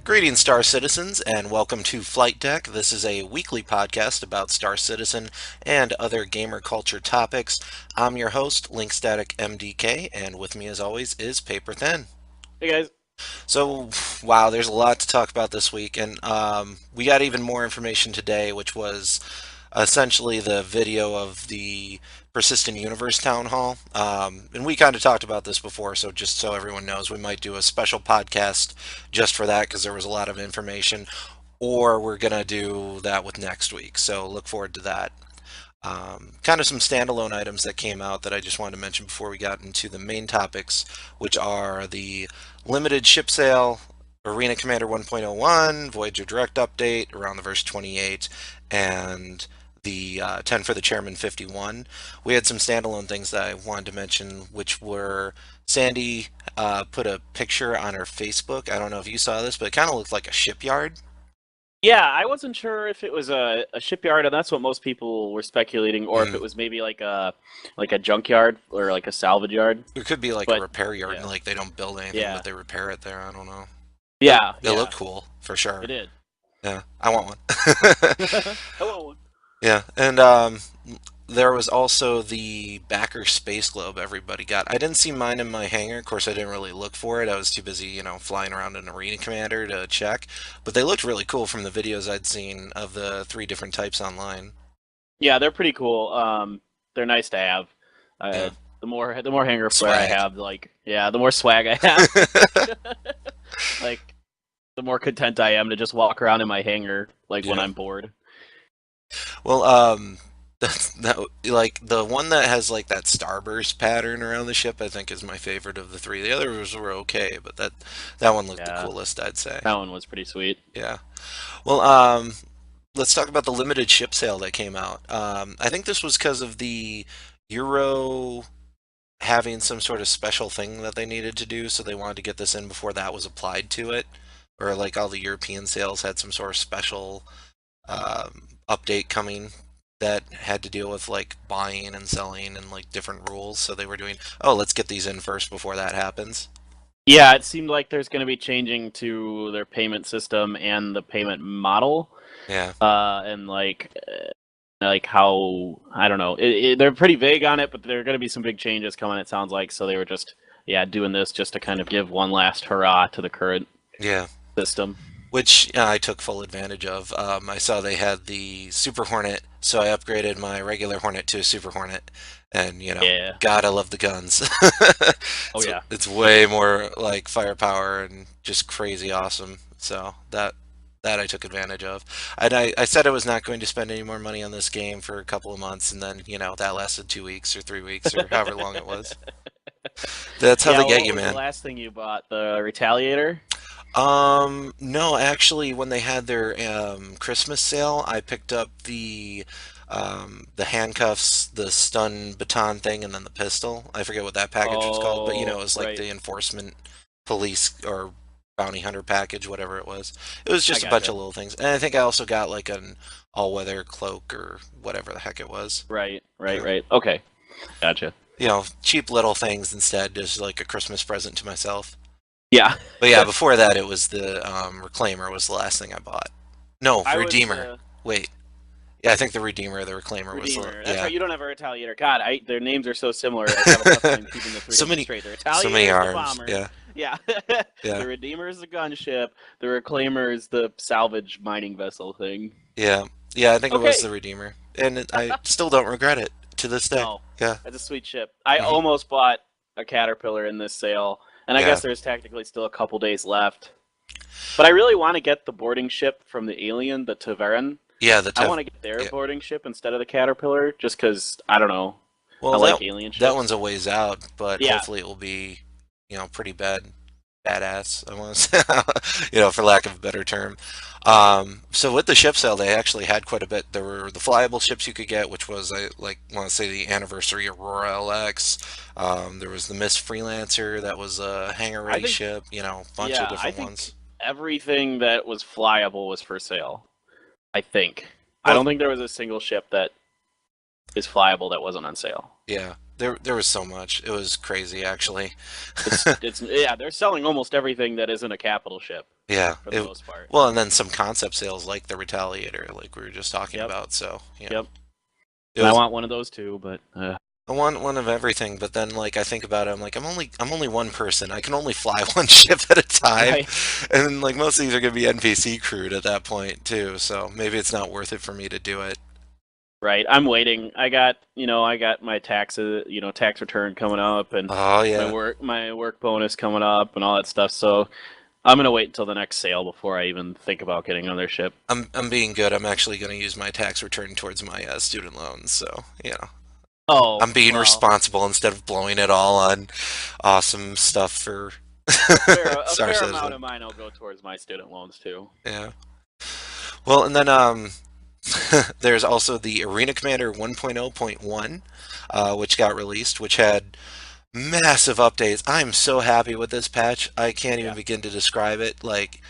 Greetings, Star Citizens, and welcome to Flight Deck. This is a weekly podcast about Star Citizen and other gamer culture topics. I'm your host, Linkstatic MDK, and with me, as always, is Paper Thin. Hey guys. So, wow, there's a lot to talk about this week, and we got even more information today, which was essentially the video of the Persistent Universe Town Hall. And we kind of talked about this before, so just so everyone knows, we might do a special podcast just for that because there was a lot of information, or we're going to do that with next week. So look forward to that. Kind of some standalone items that came out that I just wanted to mention before we got into the main topics, which are the limited ship sale, Arena Commander 1.01, Voyager Direct Update around the verse 28, and the 10 for the Chairman 51. We had some standalone things that I wanted to mention, which were Sandy put a picture on her Facebook. I don't know if you saw this, but it kind of looked like a shipyard. Yeah, I wasn't sure if it was a shipyard, and that's what most people were speculating, or if Mm. it was maybe like a junkyard or like a salvage yard. It could be like a But repair yard, and yeah, like they don't build anything, but yeah, they repair it there. I don't know. It, yeah, it yeah. looked cool for It sure. did. Yeah, I want one. Hello. Yeah, and there was also the backer space globe everybody got. I didn't see mine in my hangar. Of course, I didn't really look for it. I was too busy, flying around an arena commander to check. But they looked really cool from the videos I'd seen of the three different types online. Yeah, they're pretty cool. They're nice to have. Yeah, The more hanger flare I swag. have, the more swag I have. Like, the more content I am to just walk around in my hangar, like when Yeah. I'm bored. Well, that like the one that has like that starburst pattern around the ship, I think is my favorite of the three. The others were okay, but that one looked the Yeah, coolest, I'd say. that one was pretty sweet. Yeah. Well, let's talk about the limited ship sale that came out. I think this was because of the Euro having some sort of special thing that they needed to do, so they wanted to get this in before that was applied to it, or like all the European sales had some sort of special update coming that had to deal with like buying and selling and like different rules. So they were doing, oh, let's get these in first before that happens. Yeah, it seemed like there's going to be changing to their payment system and the payment model, Yeah. and like how I don't know. They're pretty vague on it, but there are going to be some big changes coming. It sounds like so they were just doing this just to kind of give one last hurrah to the current Yeah. system. Which I took full advantage of. I saw they had the Super Hornet, so I upgraded my regular Hornet to a Super Hornet, and Yeah. God, I love the guns. Oh So yeah. it's way more like firepower and just crazy awesome. So that I took advantage of, and I said I was not going to spend any more money on this game for a couple of months, and then that lasted 2 weeks or 3 weeks or however long it was. That's how Yeah. they Well, get what you, was the man. last thing you bought? The Retaliator. No, actually, when they had their Christmas sale, I picked up the handcuffs, the stun baton thing, and then the pistol. I forget what that package was called, but it Oh, was like right. the enforcement police or bounty hunter package, whatever it was. It was I just a bunch of gotcha. little things. And I think I also got like an all-weather cloak or whatever the heck it was. Right. Right. Yeah. Right. Okay. Gotcha. Cheap little things instead, just like a Christmas present to myself. Yeah. But yeah, before that, it was the Reclaimer was the last thing I bought. No, I was Redeemer. Wait, yeah, I think the Redeemer, the Reclaimer was the Redeemer. That's yeah. right. You don't have a Retaliator. God, their names are so similar. I have a tough time keeping the three So of them many, straight. The so Retaliator many is the arms. bomber. Yeah, Yeah. yeah, The Redeemer is the gunship. The Reclaimer is the salvage mining vessel thing. yeah, yeah. I think it was the Okay. Redeemer, and I still don't regret it to this day. No, Yeah, that's a sweet ship. I hmm almost bought a Caterpillar in this sale, and I yeah, guess there's technically still a couple days left. But I really want to get the boarding ship from the Alien, the Taveran. yeah. The I Tev. want to get their Yeah. boarding ship instead of the Caterpillar, just because I don't know. I Well, like alien that one's ships. a ways out, but Yeah, hopefully it will be, pretty badass. I want to say, for lack of a better term. So with the ship sale, they actually had quite a bit. There were the flyable ships you could get, which was I like want to say the Anniversary Aurora LX. There was the Mist Freelancer, that was a hangar I ready think ship. A bunch of Yeah, I different think ones. everything that was flyable was for sale. I think. I Well, don't think there was a single ship that is flyable that wasn't on sale. yeah, there was so much. It was crazy actually. It's yeah, they're selling almost everything that isn't a capital ship. Yeah. for the most part. Well, and then some concept sales like the Retaliator, like we were just talking Yep. about. So, Yep. it And I was. want one of those too, but I want one of everything, but then like I think about it, I'm like I'm only one person. I can only fly one ship at a time, right. and like most of these are gonna be NPC crewed at that point too. So maybe it's not worth it for me to do it. Right. I'm waiting. I got my tax return coming up and Oh yeah, my work bonus coming up and all that stuff. So I'm gonna wait until the next sale before I even think about getting another ship. I'm being good. I'm actually gonna use my tax return towards my student loans. So Oh, I'm being well, responsible instead of blowing it all on awesome stuff for a Star fair amount Citizen. of mine will go towards my student loans too. Yeah. Well, and then there's also the Arena Commander 1.0.1, which got released, which had massive updates. I'm so happy with this patch. I can't even Yeah. begin to describe it. Like,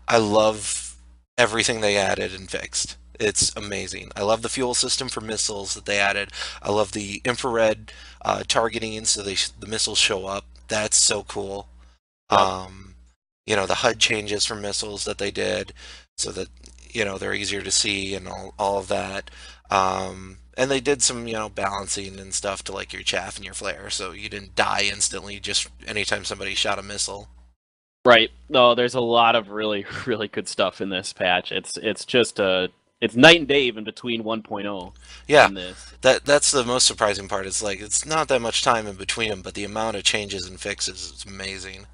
I love everything they added and fixed. It's amazing. I love the fuel system for missiles that they added. I love the infrared targeting, so the missiles show up. That's so cool. Yep. Um, the HUD changes for missiles that they did, so that they're easier to see and all of that. And they did some balancing and stuff to like your chaff and your flare, so you didn't die instantly just anytime somebody shot a missile. Right. No, there's a lot of really really good stuff in this patch. It's just it's night and day even between 1.0 Yeah, and this. that's the most surprising part. It's like it's not that much time in between them, but the amount of changes and fixes is amazing.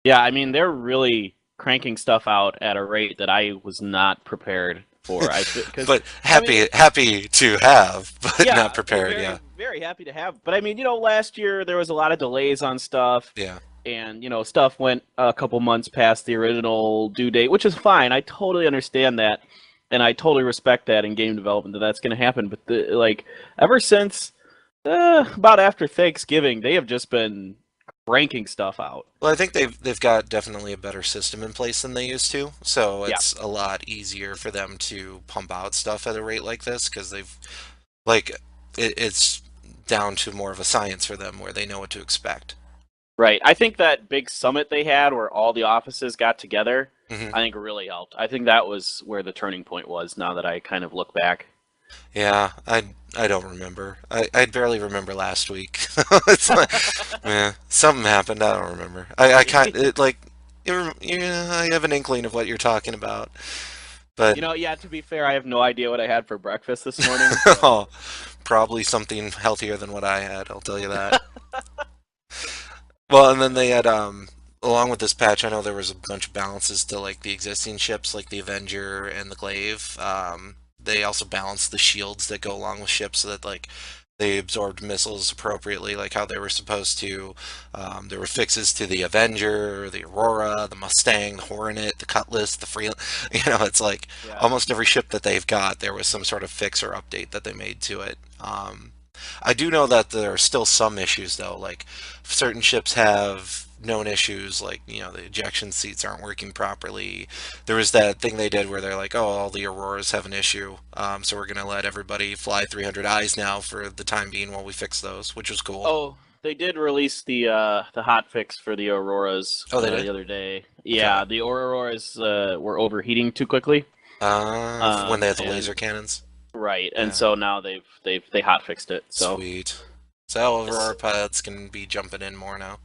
Yeah, I mean they're really cranking stuff out at a rate that I was not prepared for. Because But I mean, happy to have, but not yeah, prepared. very Yeah, very happy to have. But I mean, last year there was a lot of delays on stuff, yeah. and stuff went a couple months past the original due date, which is fine. I totally understand that, and I totally respect that in game development that that's going to happen. But ever since about after Thanksgiving, they have just been cranking stuff out. Well, I think they've got definitely a better system in place than they used to, so Yeah. it's a lot easier for them to pump out stuff at a rate like this because they've like it's down to more of a science for them where they know what to expect. Right. I think that big summit they had where all the offices got together, Hmm. I think really helped. I think that was where the turning point was now that I kind of look back. Yeah, I don't remember. I barely remember last week. It's like, yeah, something happened. I don't remember. I can't it like yeah, I have an inkling of what you're talking about, but Yeah, to be fair, I have no idea what I had for breakfast this morning, so oh, probably something healthier than what I had. I'll tell you that. Well, and then they had along with this patch, I know there was a bunch of balances to like the existing ships, like the Avenger and the Glaive. They also balanced the shields that go along with ships so that like they absorbed missiles appropriately, like how they were supposed to. There were fixes to the Avenger, the Aurora, the Mustang, the Hornet, the Cutlass, the Free. It's like yeah. almost every ship that they've got, there was some sort of fix or update that they made to it. I do know that there are still some issues though, like certain ships have known issues like the ejection seats aren't working properly. There was that thing they did where they're like, oh, all the Auroras have an issue, so we're gonna let everybody fly 300 eyes now for the time being while we fix those, which was cool. Oh, they did release the hot fix for the Auroras Oh, they did. the other day. Okay. Yeah, the Auroras were overheating too quickly. When they had the And laser cannons. right, and Yeah. so now they hot fixed it. So Sweet. So yes. Aurora pilots can be jumping in more now.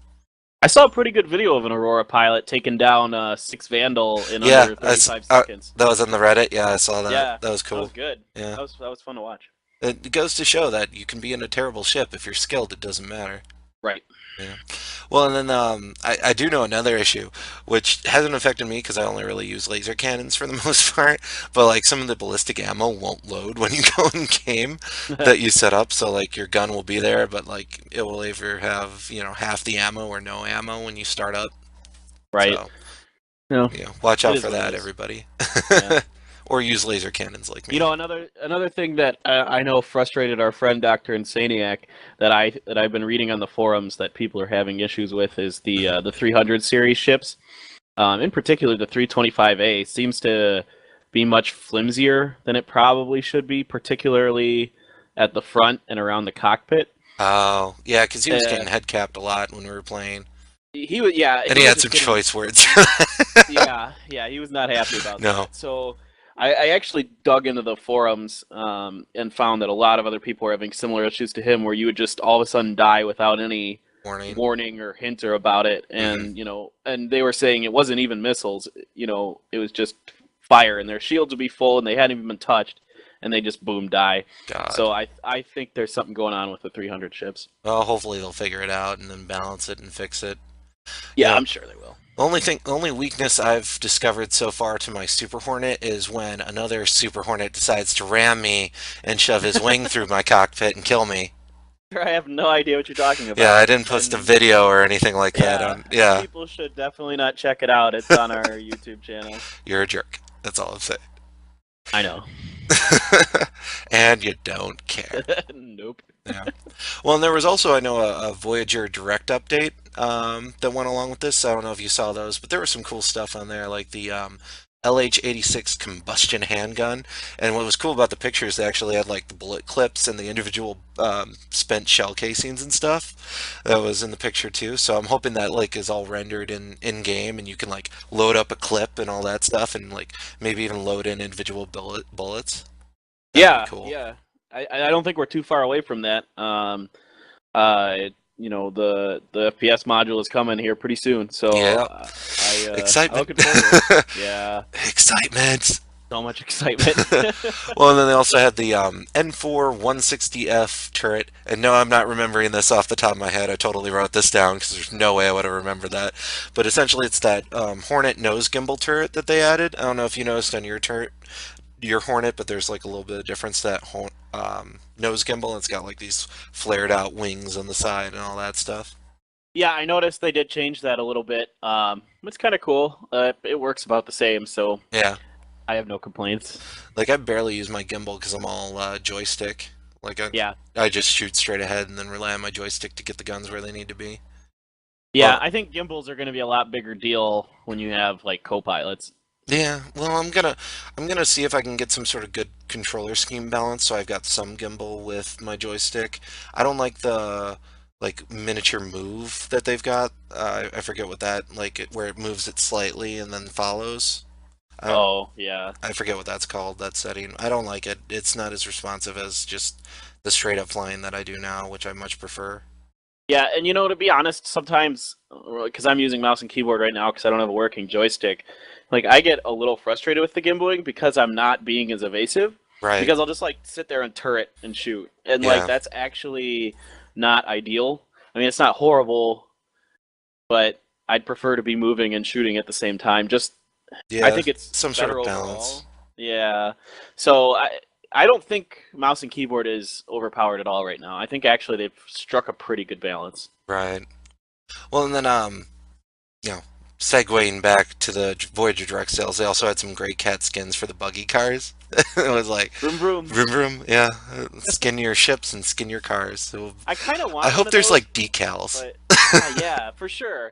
I saw a pretty good video of an Aurora pilot taking down six Vandal in Yeah, under 35 uh, seconds. that was on the Reddit. Yeah, I saw that. Yeah, That was that was cool. good. Yeah. That was fun to watch. It goes to show that you can be in a terrible ship if you're skilled. It doesn't matter. Right. Yeah. Well, and then I do know another issue, which hasn't affected me because I only really use laser cannons for the most part. But like some of the ballistic ammo won't load when you go in game that you set up. So like your gun will be there, but like it will either have half the ammo or no ammo when you start up. Right. So No, watch it out is for what it that, is. everybody. Yeah. Or use laser cannons like me. Another thing that I know frustrated our friend Doctor Insaniac that I've been reading on the forums that people are having issues with is the 300 series ships. In particular, the 325A seems to be much flimsier than it probably should be, particularly at the front and around the cockpit. Oh, yeah, because he was Uh, getting head capped a lot when we were playing. he was yeah And he he was had just some getting choice words. yeah, he was not happy about No. that. So I actually dug into the forums and found that a lot of other people were having similar issues to him, where you would just all of a sudden die without any Warning. warning or hint or about it, Hmm. and and they were saying it wasn't even missiles. It was just fire, and their shields would be full, and they hadn't even been touched, and they just boom die. God. So I think there's something going on with the 300 ships. Well, hopefully they'll figure it out and then balance it and fix it. Yeah, Yeah. I'm sure they will. Only weakness I've discovered so far to my Super Hornet is when another Super Hornet decides to ram me and shove his wing through my cockpit and kill me. I have no idea what you're talking Yeah, I about, didn't post a and video or anything like that yeah, on. Yeah, people should definitely not check it out. It's on our YouTube channel. you're a jerk. That's all I'm saying. I know. And you don't care. Nope. Yeah. Well, and there was also, I know, a Voyager Direct update that went along with this. I don't know if you saw those, but there was some cool stuff on there, like the LH-86 combustion handgun. And what was cool about the pictures, they actually had like the bullet clips and the individual spent shell casings and stuff that was in the picture too. So I'm hoping that like is all rendered in game, and you can like load up a clip and all that stuff, and like maybe even load in individual bullets. That'd be Yeah, cool. yeah. I don't think we're too far away from that. The FPS module is coming here pretty soon, so Yeah. I'm Excitement. looking forward to it. Yeah, Excitement. so much excitement. Well, and then they also had the N4 160F turret. And no, I'm not remembering this off the top of my head. I totally wrote this down because there's no way I would have remembered that. But essentially, it's that Hornet nose gimbal turret that they added. I don't know if you noticed on your Hornet, but there's like a little bit of difference to that nose gimbal. It's got like these flared out wings on the side and all that stuff. Yeah, I noticed they did change that a little bit. It's kind of cool. It works about the same, so Yeah. I have no complaints. Like I barely use my gimbal because I'm all joystick. Like Yeah, I just shoot straight ahead and then rely on my joystick to get the guns where they need to be. yeah. Well, I think gimbals are going to be a lot bigger deal when you have like co-pilots. yeah. Well, I'm gonna see if I can get some sort of good controller scheme balance. So I've got some gimbal with my joystick. I don't like the like miniature move that they've got. I forget what that like where it moves it slightly and then follows. I don't. Oh, yeah. I forget what that's called. That setting. I don't like it. It's not as responsive as just the straight up flying that I do now, which I much prefer. Yeah, and to be honest, sometimes because I'm using mouse and keyboard right now because I don't have a working joystick, like I get a little frustrated with the gimbaling because I'm not being as evasive. Right. Because I'll just like sit there and turret and shoot, and like Yeah. that's actually not ideal. I mean, it's not horrible, but I'd prefer to be moving and shooting at the same time. Just I Yeah. think it's Some sort better of overall. balance. Yeah. So I don't think mouse and keyboard is overpowered at all right now. I think actually they've struck a pretty good balance. Right. Well, and then you know, segueing back to the Voyager direct sales, they also had some great cat skins for the buggy cars. It was like Vroom vroom. vroom vroom, yeah, skin your ships and skin your cars. So I kind of want. I one hope of there's those, like decals. but yeah, for sure.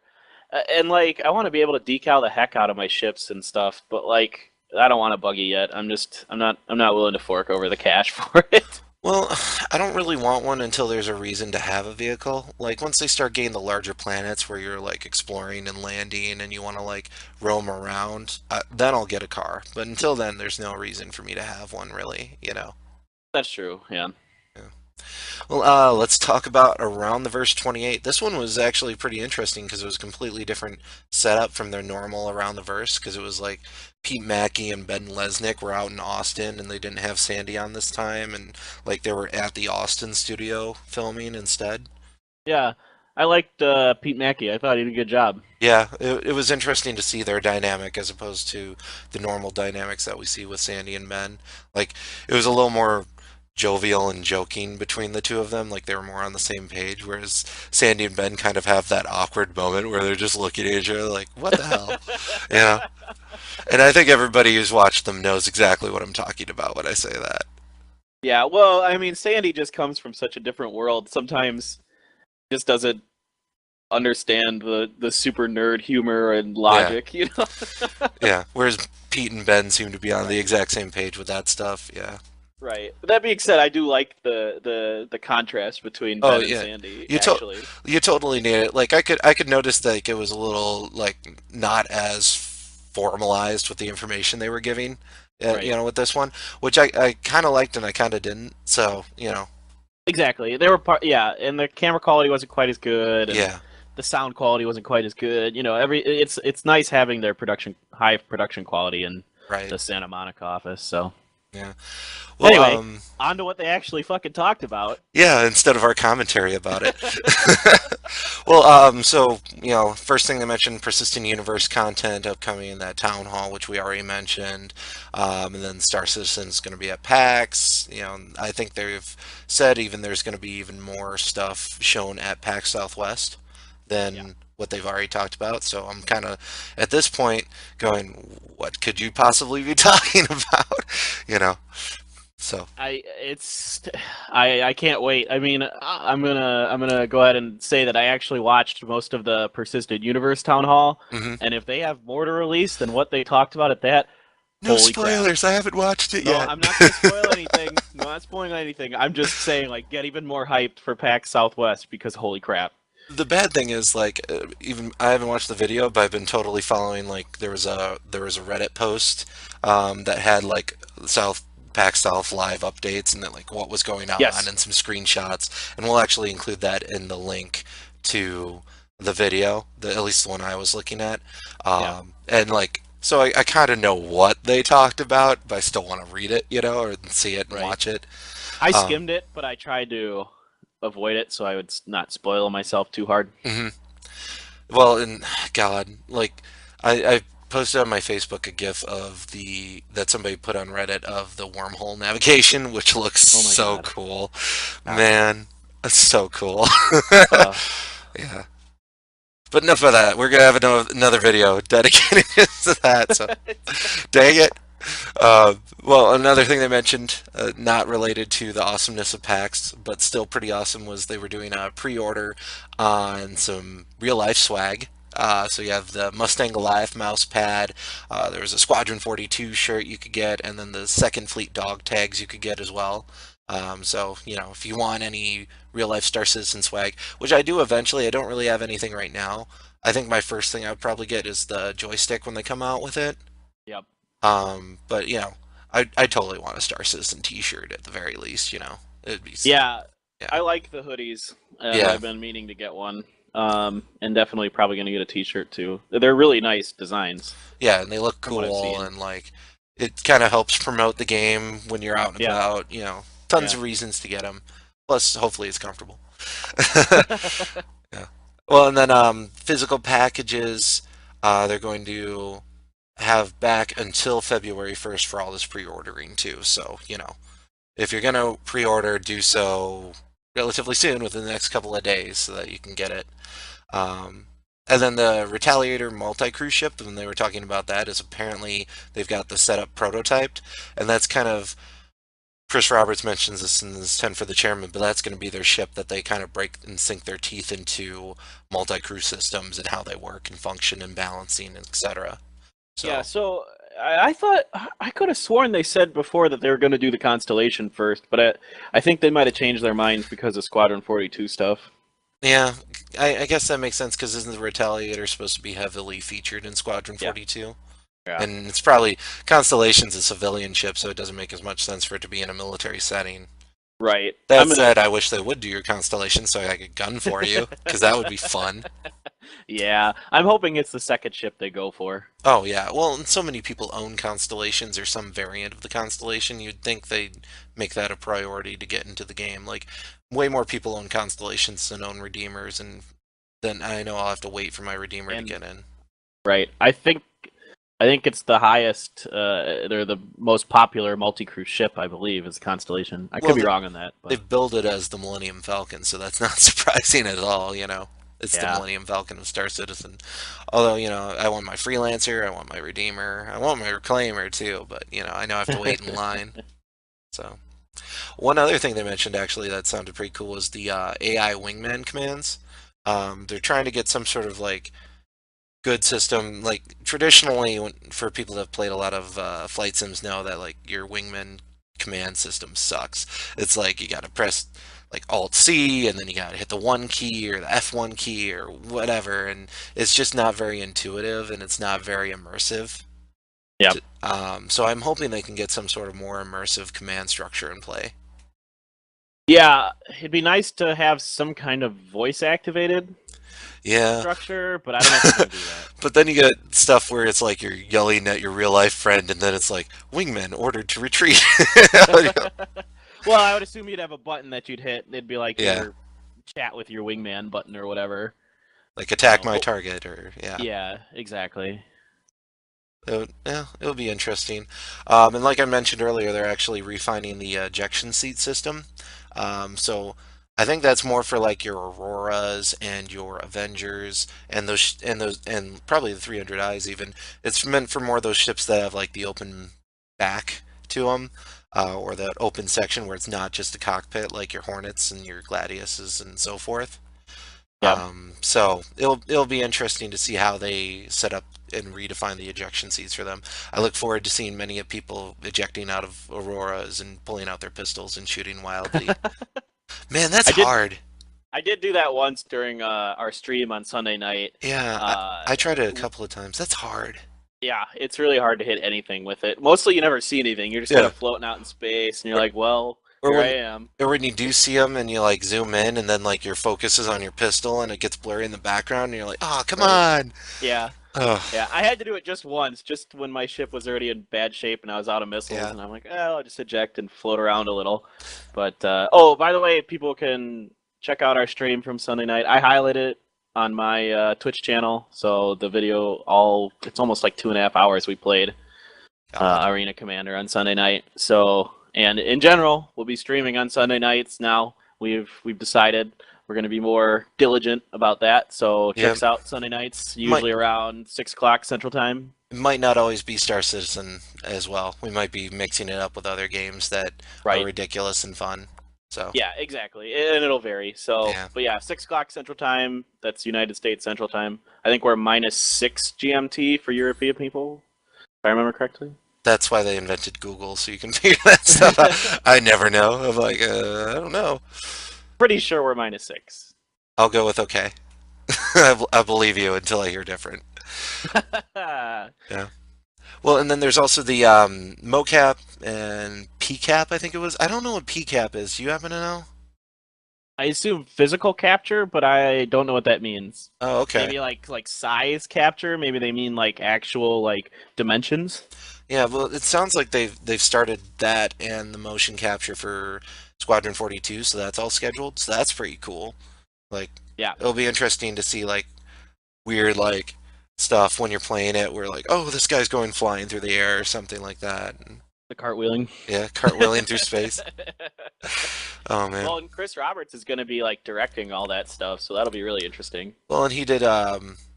And like, I want to be able to decal the heck out of my ships and stuff, but like, I don't want a buggy yet. I'm not willing to fork over the cash for it. Well, I don't really want one until there's a reason to have a vehicle. Like once they start getting the larger planets where you're like exploring and landing and you want to like roam around, then I'll get a car. But until then, there's no reason for me to have one really, you know. That's true. Yeah. Well, let's talk about Around the Verse 28. This one was actually pretty interesting because it was a completely different setup from their normal Around the Verse because it was like Pete Mackey and Ben Lesnick were out in Austin and they didn't have Sandy on this time and like they were at the Austin studio filming instead. Yeah. I liked Pete Mackey. I thought he did a good job. Yeah, it was interesting to see their dynamic as opposed to the normal dynamics that we see with Sandy and Ben. Like it was a little more jovial and joking between the two of them, like they were more on the same page, whereas Sandy and Ben kind of have that awkward moment where they're just looking at each other like, what the hell? You know? And I think everybody who's watched them knows exactly what I'm talking about when I say that. Yeah. Well, I mean, Sandy just comes from such a different world. Sometimes just doesn't understand the super nerd humor and logic. Yeah. Whereas Pete and Ben seem to be on the exact same page with that stuff. Yeah. Right. But that being said, I do like the contrast between Oh Ben and yeah. Sandy. You to Actually, you totally need it. Like I could notice like it was a little like not as formalized with the information they were giving, Right. with this one, which I kind of liked and I kind of didn't. So, Exactly. They were yeah, and the camera quality wasn't quite as good, and yeah, the sound quality wasn't quite as good. It's nice having their high production quality in right. the Santa Monica office. So Yeah. Well, anyway, on to what they actually fucking talked about. yeah, instead of our commentary about it. Well, so, first thing they mentioned, persistent universe content upcoming in that town hall, which we already mentioned. And then Star Citizen is going to be at PAX. I think they've said even there's going to be even more stuff shown at PAX Southwest Yeah. than what they've already talked about. So I'm kind of at this point going, what could you possibly be talking about? You know, so I can't wait. I mean, I'm gonna go ahead and say that I actually watched most of the Persistent Universe town hall, mhm. and if they have more to release than what they talked about at that, No holy crap! spoilers. I haven't watched it No, yet. I'm not gonna spoil anything. No, not spoiling anything. I'm just saying, like, get even more hyped for PAX Southwest because holy crap! The bad thing is like even I haven't watched the video, but I've been totally following. Like there was a Reddit post that had like South PAX South live updates and then like what was going on Yes. and some screenshots, and we'll actually include that in the link to the video, at least the one I was looking at. Yeah. And like so I kind of know what they talked about, but I still want to read it, or see it and Right. watch it. I Um, skimmed it, but I tried to avoid it so I would not spoil myself too hard. mhm. Well, and God, like I posted on my Facebook a GIF of the that somebody put on Reddit of the wormhole navigation, which looks Oh my so god. cool. God. Man, it's so cool. Uh, Yeah. But enough of that. We're gonna have another video dedicated to that. So, dang it. Well, another thing they mentioned, not related to the awesomeness of PAX, but still pretty awesome, was they were doing a pre-order on some real life swag. So you have the Mustang Goliath mouse pad. There was a Squadron 42 shirt you could get, and then the Second Fleet dog tags you could get as well. So, if you want any real life Star Citizen swag, which I do eventually, I don't really have anything right now. I think my first thing I would probably get is the joystick when they come out with it. yep. But I totally want a Star Citizen T-shirt at the very least. It'd be Yeah, yeah, I like the hoodies, and yeah, I've been meaning to get one. And definitely probably going to get a T-shirt too. They're really nice designs, yeah, and they look from what I've cool, seen. and like it kind of helps promote the game when you're out and Yeah, about. Tons yeah. of reasons to get them. Plus, hopefully, it's comfortable. Yeah. Well, and then physical packages, they're going to have back until February 1st for all this pre-ordering too. So, if you're gonna pre-order, do so relatively soon, within the next couple of days, so that you can get it. Um, and then the Retaliator multi-cruise ship, when they were talking about that, is apparently they've got the setup prototyped, and that's kind of Chris Roberts mentions this in his 10 for the Chairman, but that's going to be their ship that they kind of break and sink their teeth into multi-crew systems and how they work and function and balancing, etc. Yeah, So, so I thought I could have sworn they said before that they were going to do the Constellation first, but I think they might have changed their minds because of Squadron 42 stuff. yeah, I guess that makes sense because isn't the Retaliator supposed to be heavily featured in Squadron Yeah, 42? yeah, And it's probably Constellation's a civilian ship, so it doesn't make as much sense for it to be in a military setting. right. That I'm gonna. said, I wish they would do your Constellation so I could gun for you, because that would be fun. Yeah, I'm hoping it's the second ship they go for. Oh yeah, well, and so many people own Constellations or some variant of the Constellation. You'd think they'd make that a priority to get into the game. Like, way more people own Constellations than own Redeemers, and then I know I'll have to wait for my Redeemer to And get in. right, I think it's the highest. They're the most popular multi-crew ship, I believe, is Constellation. I Well, could be wrong on that, but they've billed it as the Millennium Falcon, so that's not surprising at all. It's the yeah. Millennium Falcon of Star Citizen. Although, I want my Freelancer, I want my Redeemer, I want my Reclaimer too, but, I know I have to wait in line. So, one other thing they mentioned actually that sounded pretty cool was the AI wingman commands. They're trying to get some sort of like good system. Like traditionally, for people that have played a lot of flight sims, know that like your wingman command system sucks. It's like you got to press like Alt C and then you got to hit the one key or the F1 key or whatever, and it's just not very intuitive and it's not very immersive. Yep. So I'm hoping they can get some sort of more immersive command structure in play. Yeah, it'd be nice to have some kind of voice activated Yeah. structure, but I don't know if they're going to do that. But then you get stuff where it's like you're yelling at your real life friend, and then it's like wingmen ordered to retreat. Well, I would assume you'd have a button that you'd hit. It'd be like Yeah, your chat with your wingman button or whatever. like attack my Oh, target, or yeah. yeah, exactly. Yeah, it'll be interesting. And like I mentioned earlier, they're actually refining the ejection seat system. So I think that's more for like your Auroras and your Avengers and those and probably the 300 eyes even. It's meant for more of those ships that have like the open back to them, or that open section where it's not just a cockpit like your Hornets and your Gladiuses and so forth. Yep. So it'll be interesting to see how they set up and redefine the ejection seats for them. I look forward to seeing many of people ejecting out of Auroras and pulling out their pistols and shooting wildly. Man, that's I did hard. I did do that once during our stream on Sunday night. Yeah, Uh, I tried it a couple of times. That's hard. yeah, it's really hard to hit anything with it. Mostly, you never see anything. You're just kind Yeah. of floating out in space, and you're like, "Well, Or here I when am." or when you do see them and you like zoom in and then like your focus is on your pistol and it gets blurry in the background and you're like, oh, come Right? on. Yeah, Oh, yeah. I had to do it just once, just when my ship was already in bad shape and I was out of missiles, yeah. and I'm like, "Oh, I'll just eject and float around a little." But oh, by the way, people can check out our stream from Sunday night. I highlighted it on my Twitch channel, so the video it's almost like 2.5 hours we played God. Arena Commander on Sunday night. So, and in general, we'll be streaming on Sunday nights now. We've decided we're going to be more diligent about that. So check Yeah. us out Sunday nights, Might usually around 6 o'clock Central Time. It might not always be Star Citizen as well. We might be mixing it up with other games that are Right. ridiculous and fun. So, Yeah, exactly, and it'll vary. So, yeah, but yeah, 6 o'clock Central Time. That's United States Central Time. I think we're -6 GMT for European people, if I remember correctly. that's why they invented Google, so you can figure that stuff out. I never know. I'm like, I don't know. Pretty sure we're -6. I'll go with okay. I believe you until I hear different. Yeah. Well, and then there's also the mocap and PCAP, I think it was. I don't know what PCAP is. Do you happen to know? I assume physical capture, but I don't know what that means. Oh, okay. Maybe like size capture. Maybe they mean like actual like dimensions. Yeah, well, it sounds like they've started that and the motion capture for Squadron 42, so that's all scheduled. So that's pretty cool. Like, Yeah, it'll be interesting to see like weird like stuff when you're playing it where like, oh, this guy's going flying through the air or something like that. And, the cartwheeling. yeah, cartwheeling through space. Oh man. Well, and Chris Roberts is going to be like directing all that stuff, so that'll be really interesting. Well, and he did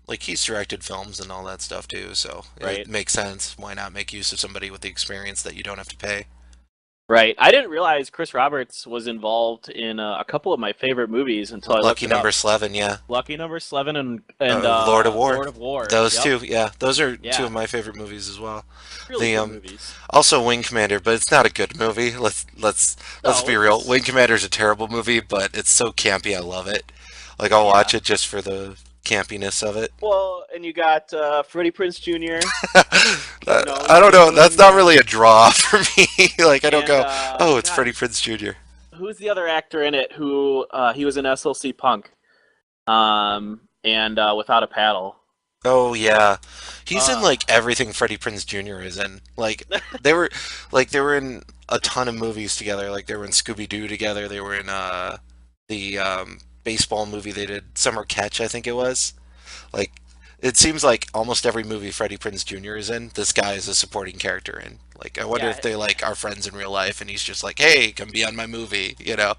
like he's directed films and all that stuff too, so it Right. makes sense. Why not make use of somebody with the experience that you don't have to pay? Right. I didn't realize Chris Roberts was involved in a couple of my favorite movies until I looked Lucky it up. Number 11, yeah. Lucky Number 11 and Lord of War. Lord of War. Those Yep. two, yeah, those are two Yeah. of my favorite movies as well. Really The good movies. also Wing Commander, but it's not a good movie. Let's No, be real. it's Wing Commander is a terrible movie, but it's so campy. I love it. Like I'll watch yeah. it just for the campiness of it. Well, and you got Freddie Prinze Jr. I don't know. That's not really a draw for me. Like I don't and go, oh, it's God, Freddie Prinze Jr. who's the other actor in it who he was in SLC Punk, and Without a Paddle. Oh yeah, he's in Uh, like everything Freddie Prinze Jr. is in. Like they were in a ton of movies together. Like they were in Scooby Doo together. They were in the baseball movie they did, Summer Catch, I think it was. Like it seems like almost every movie Freddie Prinze Jr. is in, this guy is a supporting character in. Like I wonder yeah, if they like are friends in real life, and he's just like, hey, come be on my movie. You know,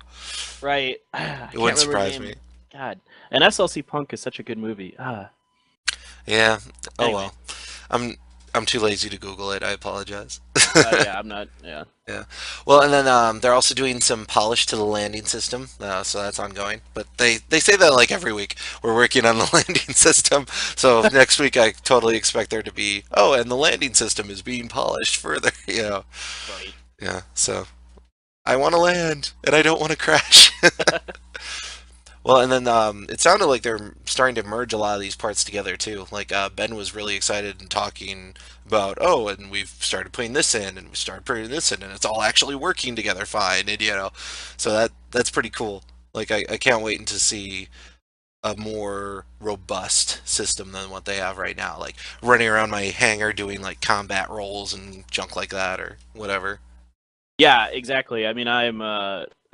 right. I it can't wouldn't remember his surprise name. me. God, and SLC Punk is such a good movie. Yeah. Oh Anyway, well. I'm too lazy to Google it. I apologize. yeah, I'm not. Yeah. Yeah. Well, and then they're also doing some polish to the landing system, so that's ongoing. But they say that like every week we're working on the landing system. So next week I totally expect there to be, oh, and the landing system is being polished further. You know. Right. Yeah. So I want to land and I don't want to crash. Well, and then it sounded like they're starting to merge a lot of these parts together too. Like Ben was really excited and talking about, oh, and we've started putting this in, and we started putting this in, and it's all actually working together fine, and so that's pretty cool. Like I can't wait to see a more robust system than what they have right now. Like running around my hangar doing like combat rolls and junk like that or whatever. Yeah, exactly. I mean, I'm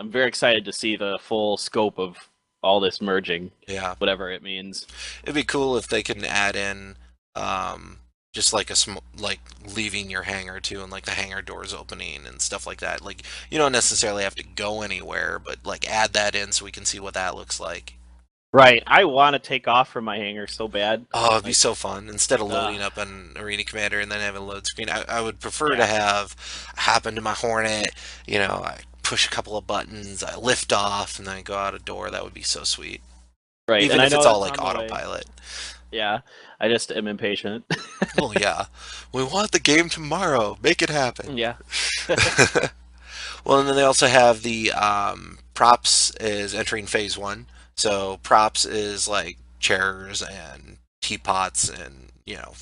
very excited to see the full scope of all this merging, Yeah. whatever it means. It'd be cool if they can add in um, just like like leaving your hangar too, and like the hangar doors opening and stuff like that. Like you don't necessarily have to go anywhere, but like add that in so we can see what that looks like. Right. I want to take off from my hangar so bad. Oh, it'd be Like, so fun. Instead of uh, loading up an Arena Commander and then having a load screen, I would prefer to yeah. have hop into my Hornet, I push a couple of buttons, I lift off, and then I go out a door. That would be so sweet. Right. And Even I if it's know all that's like on the way. autopilot. Yeah. I just am impatient. Oh yeah. We want the game tomorrow. Make it happen. Yeah. Well, and then they also have the props is entering phase one. So props is like chairs and teapots and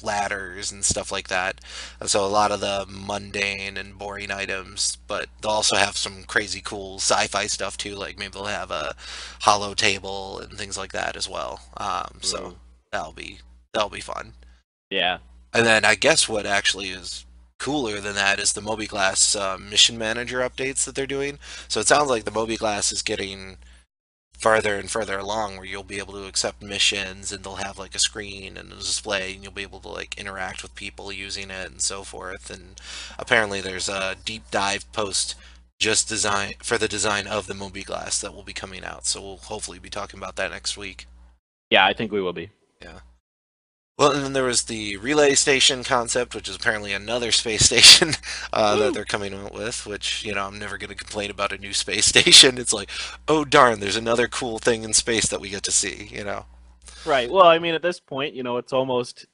ladders and stuff like that. So a lot of the mundane and boring items, but they'll also have some crazy cool sci-fi stuff too. Like maybe they'll have a hollow table and things like that as well. So Ooh. that'll be that'll be fun. Yeah. And then I guess what actually is cooler than that is the Mobiglass mission manager updates that they're doing. So it sounds like the Mobiglass is getting farther and further along where you'll be able to accept missions and they'll have like a screen and a display and you'll be able to like interact with people using it and so forth. And apparently there's a deep dive post just design for the design of the Mobiglass that will be coming out. So we'll hopefully be talking about that next week. Yeah, I think we will be. Yeah. Well, and then there was the relay station concept, which is apparently another space station that Woo! they're coming out with. Which I'm never going to complain about a new space station. It's like, oh darn, there's another cool thing in space that we get to see. Right. Well, I mean, at this point, it's almost,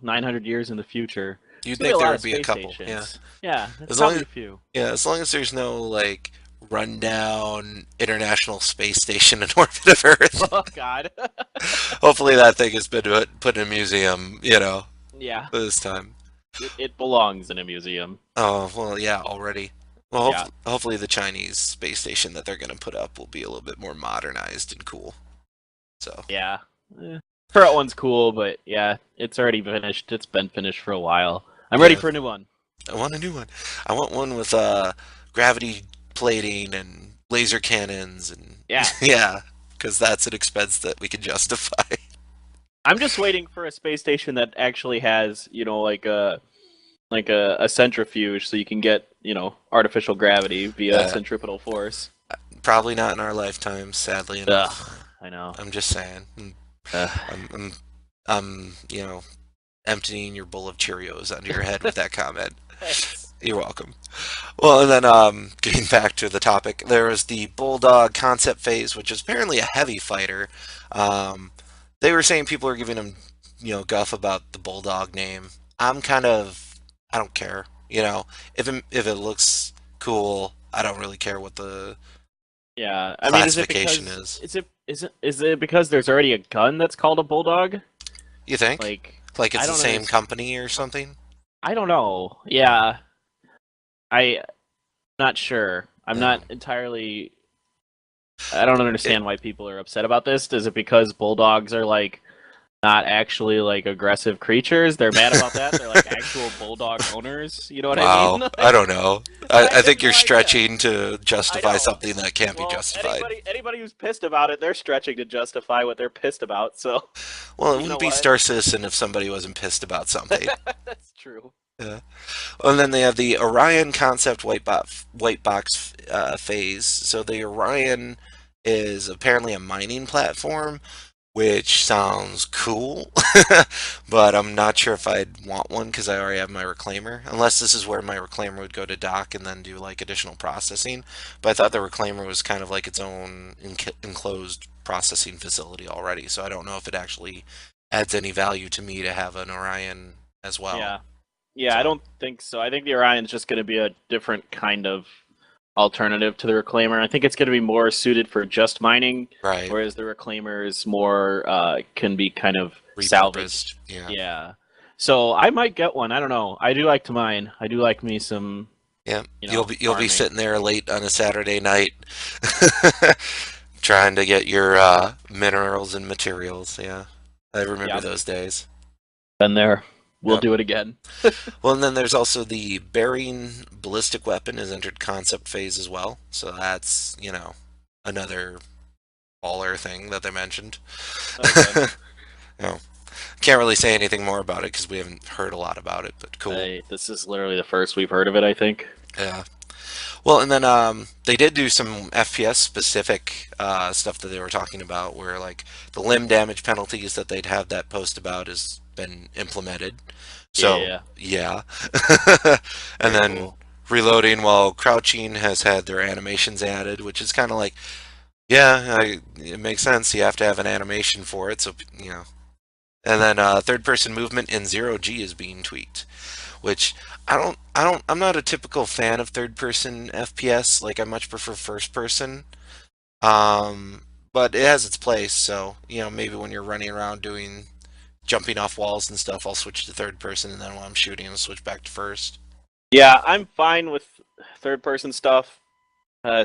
900 years in the future. You'd There's gonna be think a there lot would of be a space couple, yeah. stations. Yeah, that's As long probably as a few. yeah, as long as there's no like rundown International Space Station in orbit of Earth. Oh God. Hopefully, that thing has been put in a museum, Yeah, this time. it belongs in a museum. Oh, well, yeah, already. Well, Yeah, hopefully the Chinese space station that they're going to put up will be a little bit more modernized and cool. So, yeah. Eh. Current one's cool, but yeah, it's already finished. It's been finished for a while. I'm ready yeah, for a new one. I want a new one. I want one with gravity plating and laser cannons and Yeah, yeah, because that's an expense that we can justify. I'm just waiting for a space station that actually has, like a centrifuge, so you can get, artificial gravity via uh, centripetal force. Probably not in our lifetime, sadly Ugh, enough. I know. I'm just saying. Ugh. I'm, I'm, I'm emptying your bowl of Cheerios onto your head with that comment. Thanks. You're welcome. Well, and then getting back to the topic, there was the Bulldog concept phase, which is apparently a heavy fighter. Um, they were saying people are giving him, guff about the Bulldog name. I don't care. If it looks cool, I don't really care what the Yeah, I mean, classification is. is it because there's already a gun that's called a bulldog? You think? Like, Like it's I the don't same understand. company or something? I don't know. Yeah, I not sure. I'm No. not entirely. I don't It, understand why people are upset about this. Is it because bulldogs are like not actually like aggressive creatures? They're mad about that. They're like actual bulldog owners. You know what I mean? wow. I don't know. I, I I have think no you're idea. stretching to I justify know. something that can't be Well, justified. anybody who's pissed about it, they're stretching to justify what they're pissed about. So Well, it you know wouldn't be what? Star Citizen if somebody wasn't pissed about something. That's true. Yeah. And then they have the Orion concept white box phase. So the Orion is apparently a mining platform, which sounds cool, but I'm not sure if I'd want one because I already have my reclaimer. Unless this is where my reclaimer would go to dock and then do like additional processing. But I thought the reclaimer was kind of like its own enclosed processing facility already. So I don't know if it actually adds any value to me to have an Orion as well. Yeah. Yeah, I So don't think so. I think the Orion's just going to be a different kind of alternative to the Reclaimer. I think it's going to be more suited for just mining, Right. whereas the Reclaimer is more can be kind of Repurposed. salvaged. Yeah. Yeah. So I might get one. I don't know. I do like to mine. I do like me some, Yeah. You'll be farming. sitting there late on a Saturday night trying to get your minerals and materials. Yeah. I remember Yeah, those days. been there. We'll Yep. do it again. Well, and then there's also the bearing ballistic weapon has entered concept phase as well. So that's, another baller thing that they mentioned. Okay. No, can't really say anything more about it because we haven't heard a lot about it, but cool. This is literally the first we've heard of it, I think. Yeah. Well, and then they did do some FPS specific stuff that they were talking about, where like the limb damage penalties that they'd have that post about has been implemented. So Yeah, yeah, and very then cool. reloading while crouching has had their animations added, which is kind of like yeah, it makes sense. You have to have an animation for it, so And then third person movement in zero G is being tweaked, which I'm not a typical fan of third person FPS. Like I much prefer first person. Um, but it has its place. So maybe when you're running around doing jumping off walls and stuff, I'll switch to third person, and then when I'm shooting, I'll switch back to first. Yeah, I'm fine with third person stuff.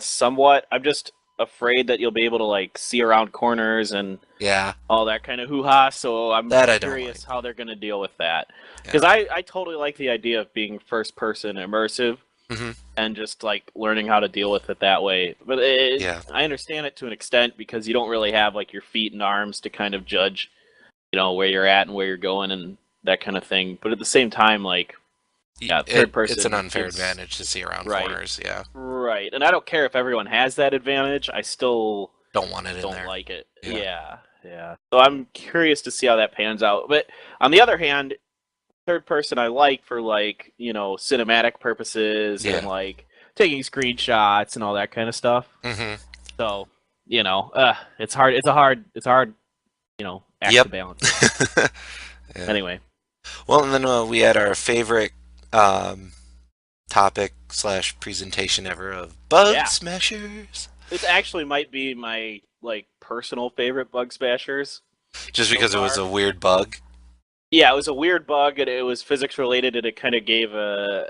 Somewhat. I'm just afraid that you'll be able to like see around corners and Yeah, all that kind of hoo ha. So I'm that I don't curious like. how they're going to deal with that. Because Yeah. I totally like the idea of being first person immersive Hmm. and just like learning how to deal with it that way. But Yeah. I understand it to an extent because you don't really have like your feet and arms to kind of judge, where you're at and where you're going and that kind of thing. But at the same time, like, yeah, third It's an person unfair gives advantage to see around right, corners. Yeah. right. And I don't care if everyone has that advantage. I still Don't want it in don't there. like it. Yeah. Yeah, yeah. So I'm curious to see how that pans out. But on the other hand, third person I like for like, cinematic purposes and Yeah. like taking screenshots and all that kind of stuff. Hmm. So, it's hard it's a hard, act Yep. to balance. Yeah. Anyway, Well, and then we had our favorite um, topic slash presentation ever of bug yeah. smashers. This actually might be my like personal favorite bug smashers Just so because it was far. a weird bug. Yeah, it was a weird bug and it was physics related and it kind of gave a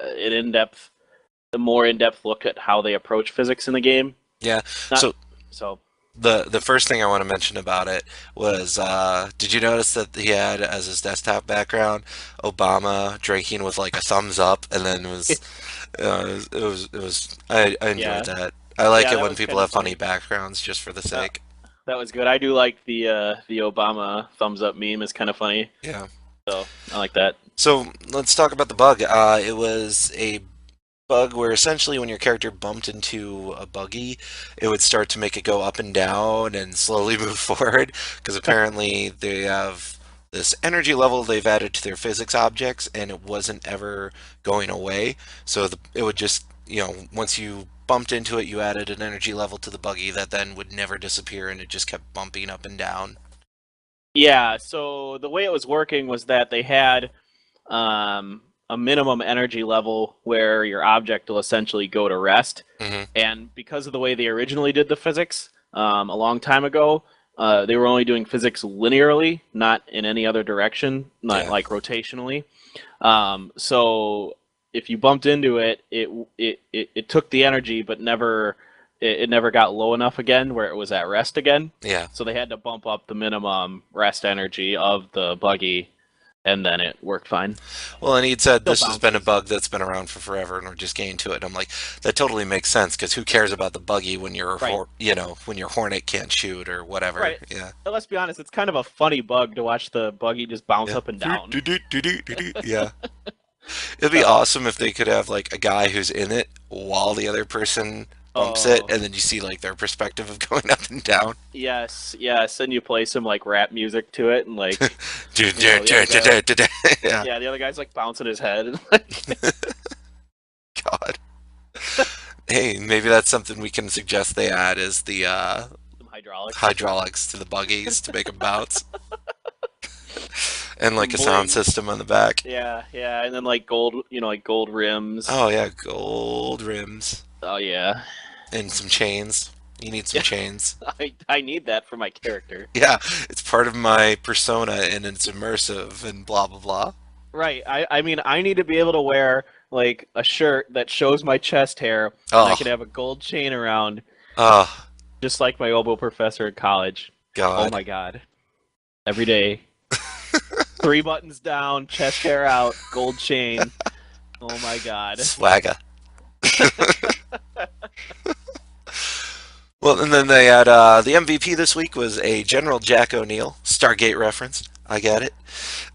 more in-depth look at how they approach physics in the game. Yeah. Not So so the first thing I want to mention about it was, did you notice that he had as his desktop background Obama drinking with like a thumbs up, and then I enjoyed yeah. that. I like Yeah, it that when was people kind of have funny funny. backgrounds just for the That, sake. that was good. I do like the Obama thumbs up meme is kind of funny. Yeah. So, I like that. So let's talk about the bug. It was a bug where essentially when your character bumped into a buggy, it would start to make it go up and down and slowly move forward because apparently they have this energy level they've added to their physics objects and it wasn't ever going away. So it would just, once you bumped into it, you added an energy level to the buggy that then would never disappear and it just kept bumping up and down. Yeah, so the way it was working was that they had a minimum energy level where your object will essentially go to rest. Hmm. And because of the way they originally did the physics a long time ago, they were only doing physics linearly, not in any other direction, not Yeah. like rotationally. So if you bumped into it, it took the energy, but it never got low enough again where it was at rest again. Yeah. So they had to bump up the minimum rest energy of the buggy, and then it worked fine. Well, and he'd said Still this has been a bounces. bug that's been around for forever, and we're just getting to it. And I'm like, that totally makes sense because who cares about the buggy when Right. when your Hornet can't shoot or whatever. Right. Yeah. But let's be honest, it's kind of a funny bug to watch the buggy just bounce Yeah. up and down. Yeah. It'd be So, awesome if they could have like a guy who's in it while the other person bumps it, oh, and then you see like their perspective of going up and down. yes, yes, and you play some like rap music to it, and like, the other guy, Yeah. yeah, the other guy's like bouncing his head, and like, God. Hey, maybe that's something we can suggest they add is the some hydraulics, hydraulics to the buggies to make them bounce, and like some a sound bling. system on the back. Yeah, yeah, and then like gold, like gold rims. Oh yeah, gold rims. Oh yeah. and some chains. You need some Yeah, chains. I need that for my character. Yeah, it's part of my persona and it's immersive and blah blah blah. Right. I mean, I need to be able to wear like a shirt that shows my chest hair, and I Oh, could have a gold chain around, oh, just like my oboe professor at college. Oh God. my god. Every day, 3 buttons down, chest hair out, gold chain. Oh my god. Swagger. Well, and then they had the MVP this week was a General Jack O'Neill, Stargate reference. I get it.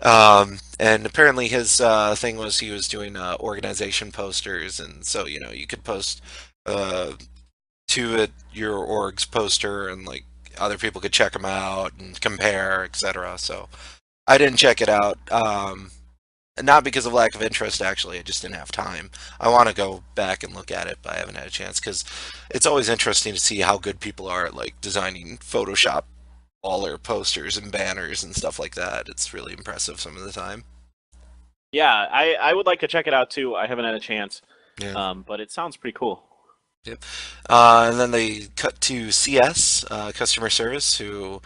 And apparently his thing was he was doing organization posters, and so you could post uh, to it your org's poster, and like other people could check them out and compare, etc. So I didn't check it out. Not because of lack of interest, actually. I just didn't have time. I want to go back and look at it, but I haven't had a chance because it's always interesting to see how good people are at like designing Photoshop all their posters and banners and stuff like that. It's really impressive some of the time. Yeah, I would like to check it out too. I haven't had a chance. Yeah. But it sounds pretty cool. Yep. And then they cut to CS, customer service, who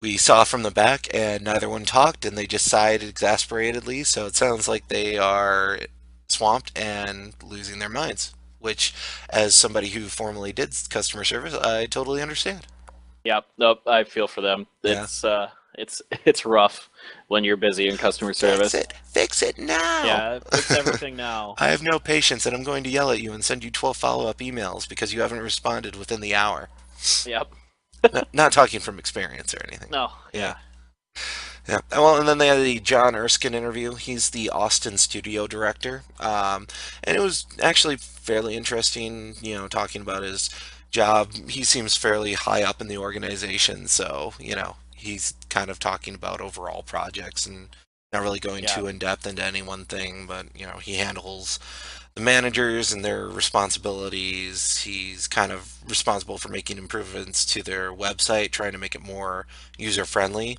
we saw from the back, and neither one talked, and they just sighed exasperatedly. So it sounds like they are swamped and losing their minds. Which, as somebody who formerly did customer service, I totally understand. Yep, nope, I feel for them. Yeah. It's rough when you're busy in customer service. Fix it now. Yeah, fix everything now. I have no patience, and I'm going to yell at you and send you 12 follow-up emails because you haven't responded within the hour. Yep. Not talking from experience or anything. No, Yeah. yeah. Yeah. Well, and then they had the John Erskine interview. He's the Austin studio director. And it was actually fairly interesting, talking about his job. He seems fairly high up in the organization, so, he's kind of talking about overall projects and not really going Yeah. too in depth into any one thing, but, he handles the managers and their responsibilities. He's kind of responsible for making improvements to their website, trying to make it more user friendly.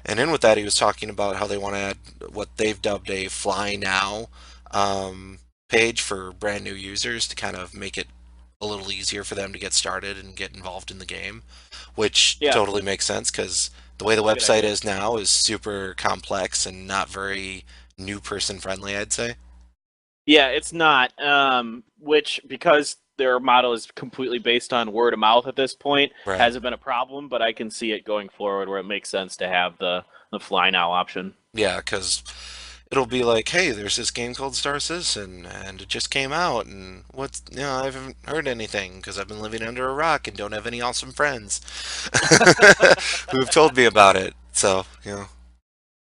And in with that, he was talking about how they want to add what they've dubbed a Fly Now page for brand new users to kind of make it a little easier for them to get started and get involved in the game, which Yeah, totally makes sense because the way the it's a good website idea. is now is super complex and not very new person friendly, I'd say. Yeah, it's not. Which because their model is completely based on word of mouth at this point, Right. hasn't been a problem, but I can see it going forward where it makes sense to have the fly now option. Yeah, because it'll be like, hey, there's this game called Star Citizen, and it just came out, and I haven't heard anything because I've been living under a rock and don't have any awesome friends who have told me about it. So,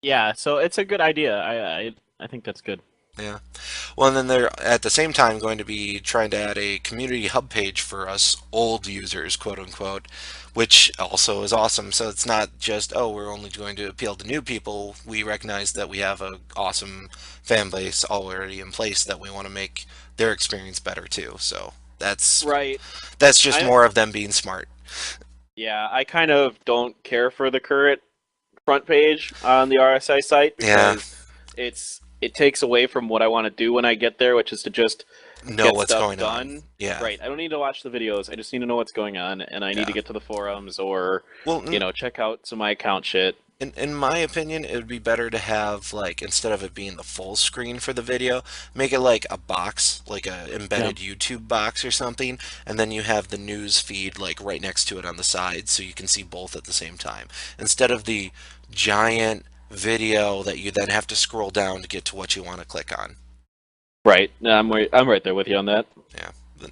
Yeah, so it's a good idea. I think that's good. yeah. Well, and then they're at the same time going to be trying to add a community hub page for us old users, quote unquote, which also is awesome. So it's not just, oh, we're only going to appeal to new people. We recognize that we have a awesome fan base already in place that we want to make their experience better too. So that's Right. that's just I more of them being smart. Yeah, I kind of don't care for the current front page on the RSI site Yeah, because it takes away from what I want to do when I get there, which is to just know get what's stuff going on. done. Yeah, Right. I don't need to watch the videos. I just need to know what's going on, and I need to yeah. get to the forums or Well, check out some of my account shit. in my opinion, it would be better to have like instead of it being the full screen for the video, make it like a box, like a Yeah. embedded YouTube box or something, and then you have the news feed like right next to it on the side, so you can see both at the same time. Instead of the giant video that you then have to scroll down to get to what you want to click on. Right. No, I'm right there with you on that. Yeah, but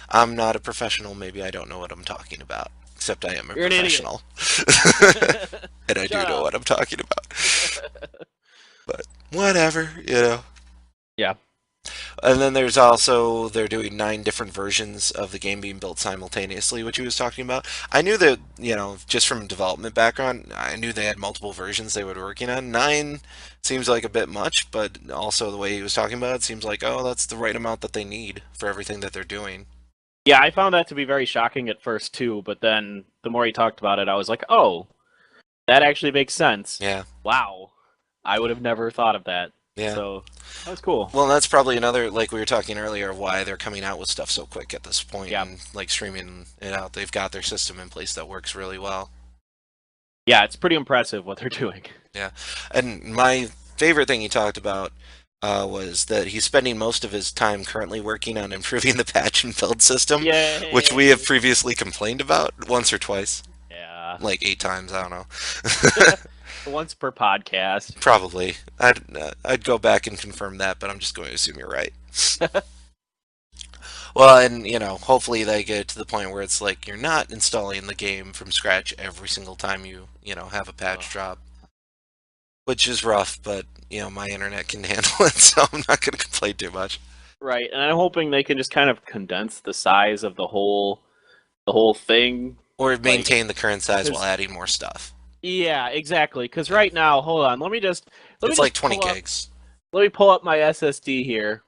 I'm not a professional. Maybe I don't know what I'm talking about. Except I am a You're an idiot. professional, and I do Shut know up. what I'm talking about. But whatever. Yeah. And then there's also they're doing 9 different versions of the game being built simultaneously, which he was talking about. I knew that, just from development background, I knew they had multiple versions they were working on. 9 seems like a bit much, but also the way he was talking about it seems like, oh, that's the right amount that they need for everything that they're doing. Yeah, I found that to be very shocking at first too, but then the more he talked about it, I was like, "Oh, that actually makes sense." Yeah. Wow. I would have never thought of that. Yeah. So that was cool. Well, that's probably another, like we were talking earlier, why they're coming out with stuff so quick at this point Yeah. and like streaming it out. They've got their system in place that works really well. Yeah, it's pretty impressive what they're doing. Yeah. And my favorite thing he talked about was that he's spending most of his time currently working on improving the patch and build system, which we have Yay! previously complained about once or twice, Yeah. like 8 times. I don't know. Once per podcast. Probably. I'd go back and confirm that, but I'm just going to assume you're right. Well, and hopefully they get to the point where it's like you're not installing the game from scratch every single time you have a patch Ugh. drop, which is rough, but my internet can handle it, so I'm not going to complain too much. Right, and I'm hoping they can just kind of condense the size of the whole thing. Or Like, maintain the current size while 'cause- adding more stuff. yeah, exactly. Because right now, hold on, let me It's like just 20 pull up gigs. let me pull up my SSD here,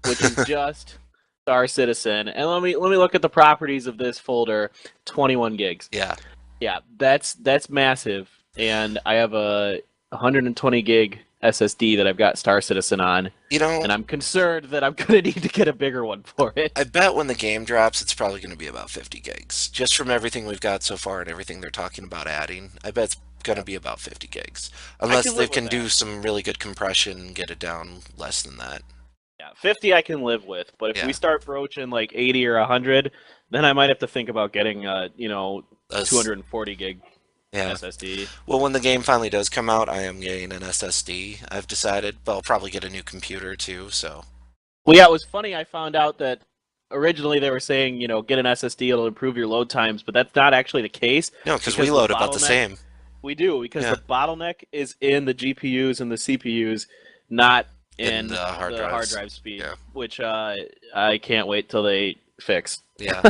which is just Star Citizen, and let me look at the properties of this folder. 21 gigs. Yeah. Yeah, that's massive, and I have a 120 gig SSD that I've got Star Citizen on, You know, and I'm concerned that I'm gonna need to get a bigger one for it. I bet when the game drops, it's probably going to be about 50 gigs. Just from everything we've got so far and everything they're talking about adding, I bet it's going to be about 50 gigs. I Unless can they live with can do that. some really good compression and get it down less than that. Yeah, 50 I can live with, but if Yeah. we start broaching like 80 or 100, then I might have to think about getting 240 gig Yeah. SSD. Well, when the game finally does come out, I am getting an SSD. I've decided, but I'll probably get a new computer too. So Well, yeah, it was funny. I found out that originally they were saying, get an SSD, it'll improve your load times, but that's not actually the case no, because we because the load about the bottleneck same. we do because Yeah, the bottleneck is in the GPUs and the CPUs, not in in the hard the hard drives. drive speed, Yeah, which I can't wait till they fix. yeah.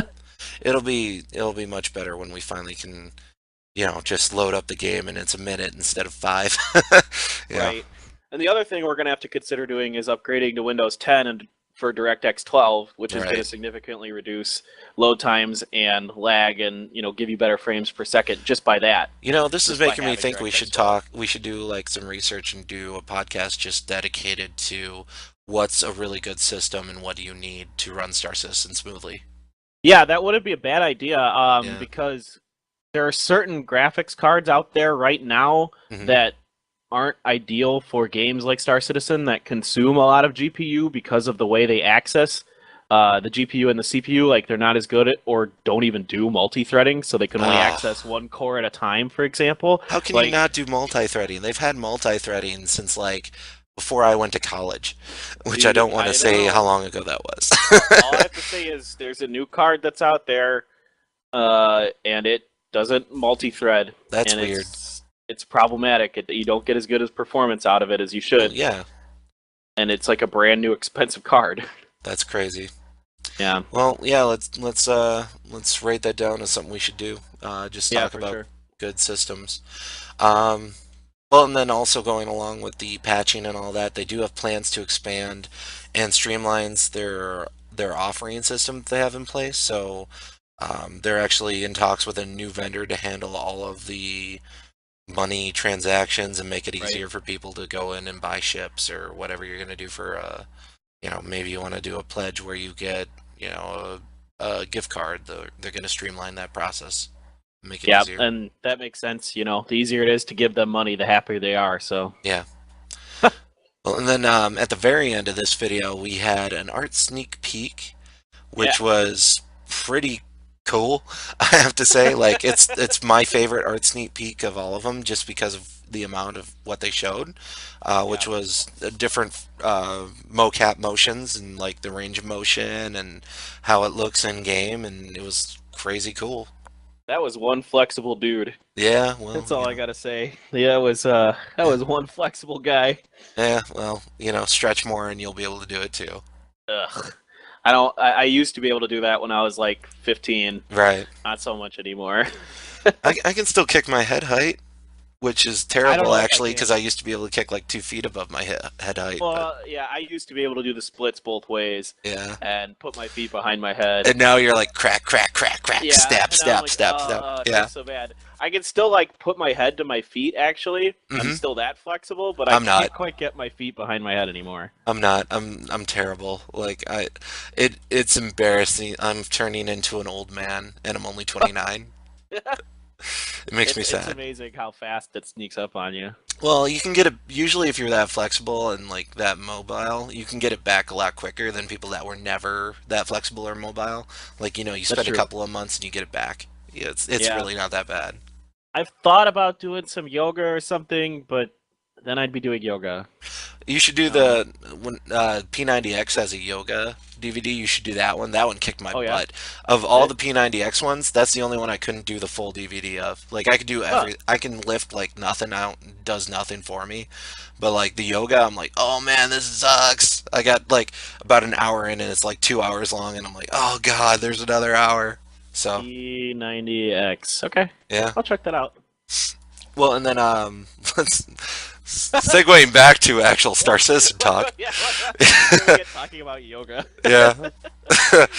It'll be much better when we finally can, just load up the game and it's a minute instead of five. Yeah, Right. And the other thing we're going to have to consider doing is upgrading to Windows 10 and for DirectX 12, which is going to right. significantly reduce load times and lag and, give you better frames per second just by that, This is just by making me having think DirectX 12. we should do like some research and do a podcast just dedicated to what's a really good system and what do you need to run Star Citizen smoothly. Yeah, that wouldn't be a bad idea Yeah. because there are certain graphics cards out there right now Hmm. that aren't ideal for games like Star Citizen that consume a lot of GPU because of the way they access the GPU and the CPU. Like they're not as good at or don't even do multi-threading, so they can only Ah, access one core at a time, for example. how can you Like, not do multi-threading? They've had multi-threading since like before I went to college, which I don't dude, want to I say how know. long ago that All I was. have to say is there's a new card that's out there, and it doesn't multi-thread, That's and weird. it's problematic. You don't get as good as performance out of it as you Well, should, yeah, and it's like a brand new expensive card. that's crazy. Yeah, Well, yeah, let's write that down as something we should do. Just yeah, talk for about sure. good systems. Um, well, and then also going along with the patching and all that, they do have plans to expand and streamlines their offering system that they have in place. So they're actually in talks with a new vendor to handle all of the money transactions and make it Right. easier for people to go in and buy ships or whatever you're going to do for maybe you want to do a pledge where you get a gift card. They're going to streamline that process, make it Yeah, easier. and that makes sense. The easier it is to give them money, the happier they are. So, Yeah. Well, and then at the very end of this video, we had an art sneak peek, yeah, which was pretty cool. I have to say, like it's my favorite art sneak peek of all of them, just because of the amount of what they showed, yeah, which was different mocap motions and like the range of motion and how it looks in game, and it was crazy cool. that was one flexible dude. Yeah, well, That's all I gotta say. Yeah, that yeah, was one flexible guy. yeah, well, stretch more and you'll be able to do it too. Ugh. I don't. I used to be able to do that when I was like 15. Right. Not so much anymore. I can still kick my head height. which is I don't terrible know if I actually, can. because I used to be able to kick like 2 feet above my head height. But Well, yeah, I used to be able to do the splits both ways yeah, and put my feet behind my head. and now you're like crack, crack, crack, crack, Yeah, step, and now I'm step, like, step, step. it Yeah. hurts so bad. I can still like put my head to my feet. Actually, I'm hmm still that flexible, but I I'm not. can't quite get my feet behind my head anymore. I'm not. I'm terrible. Like it's embarrassing. I'm turning into an old man, and I'm only 29. It makes me It's sad. amazing how fast it sneaks up on you. Well, you can get it usually if you're that flexible and like that mobile, you can get it back a lot quicker than people that were never that flexible or mobile. Like, you That's spend a true. couple of months and you get it back. Yeah, it's Yeah, really not that bad. I've thought about doing some yoga or something, but then I'd be doing yoga. You should do Um, the when P90X has a yoga DVD. You should do that one. That one kicked my oh yeah, butt. Of did all it? the P90X ones, that's the only one I couldn't do the full DVD of. Like I could do Huh. I can lift like nothing out, does nothing for me. But like the yoga, I'm like, oh man, this sucks. I got like about an hour in, and it's like 2 hours long, and I'm like, oh god, there's another hour. So P90X. Okay, yeah. I'll check that out. Well, and then let's segueing back to actual Star Citizen talk. Yeah, here we get talking about yoga. Yeah.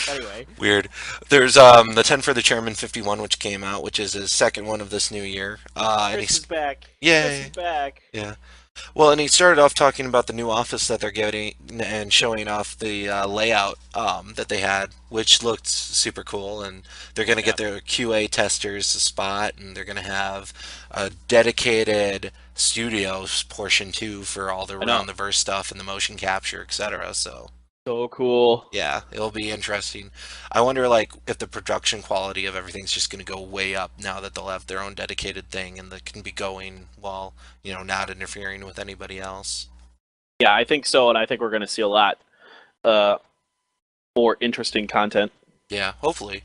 Anyway, Weird. There's the 10 for the Chairman 51, which came out, which is his second one of this new year. And Chris is he's back. Chris is yay, back. yeah. Well, and he started off talking about the new office that they're getting and showing off the layout that they had, which looked super cool. And they're going to Yeah. get their QA testers to spot, and they're going to have a dedicated studios portion too for all the I know. around the verse stuff and the motion capture, etc. So. So cool. Yeah, it'll be interesting. I wonder, like, if the production quality of everything's just going to go way up now that they'll have their own dedicated thing and that can be going while, not interfering with anybody else. Yeah, I think so, and I think we're going to see a lot uh, more interesting content. Yeah, hopefully.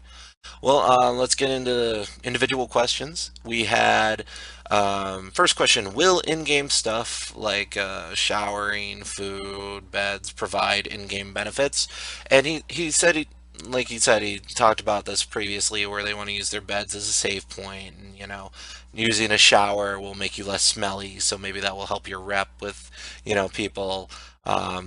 Well, let's get into individual questions. We had first question: will in-game stuff like showering, food, beds provide in-game benefits? And he talked about this previously, where they want to use their beds as a save point, and using a shower will make you less smelly, so maybe that will help your rep with people.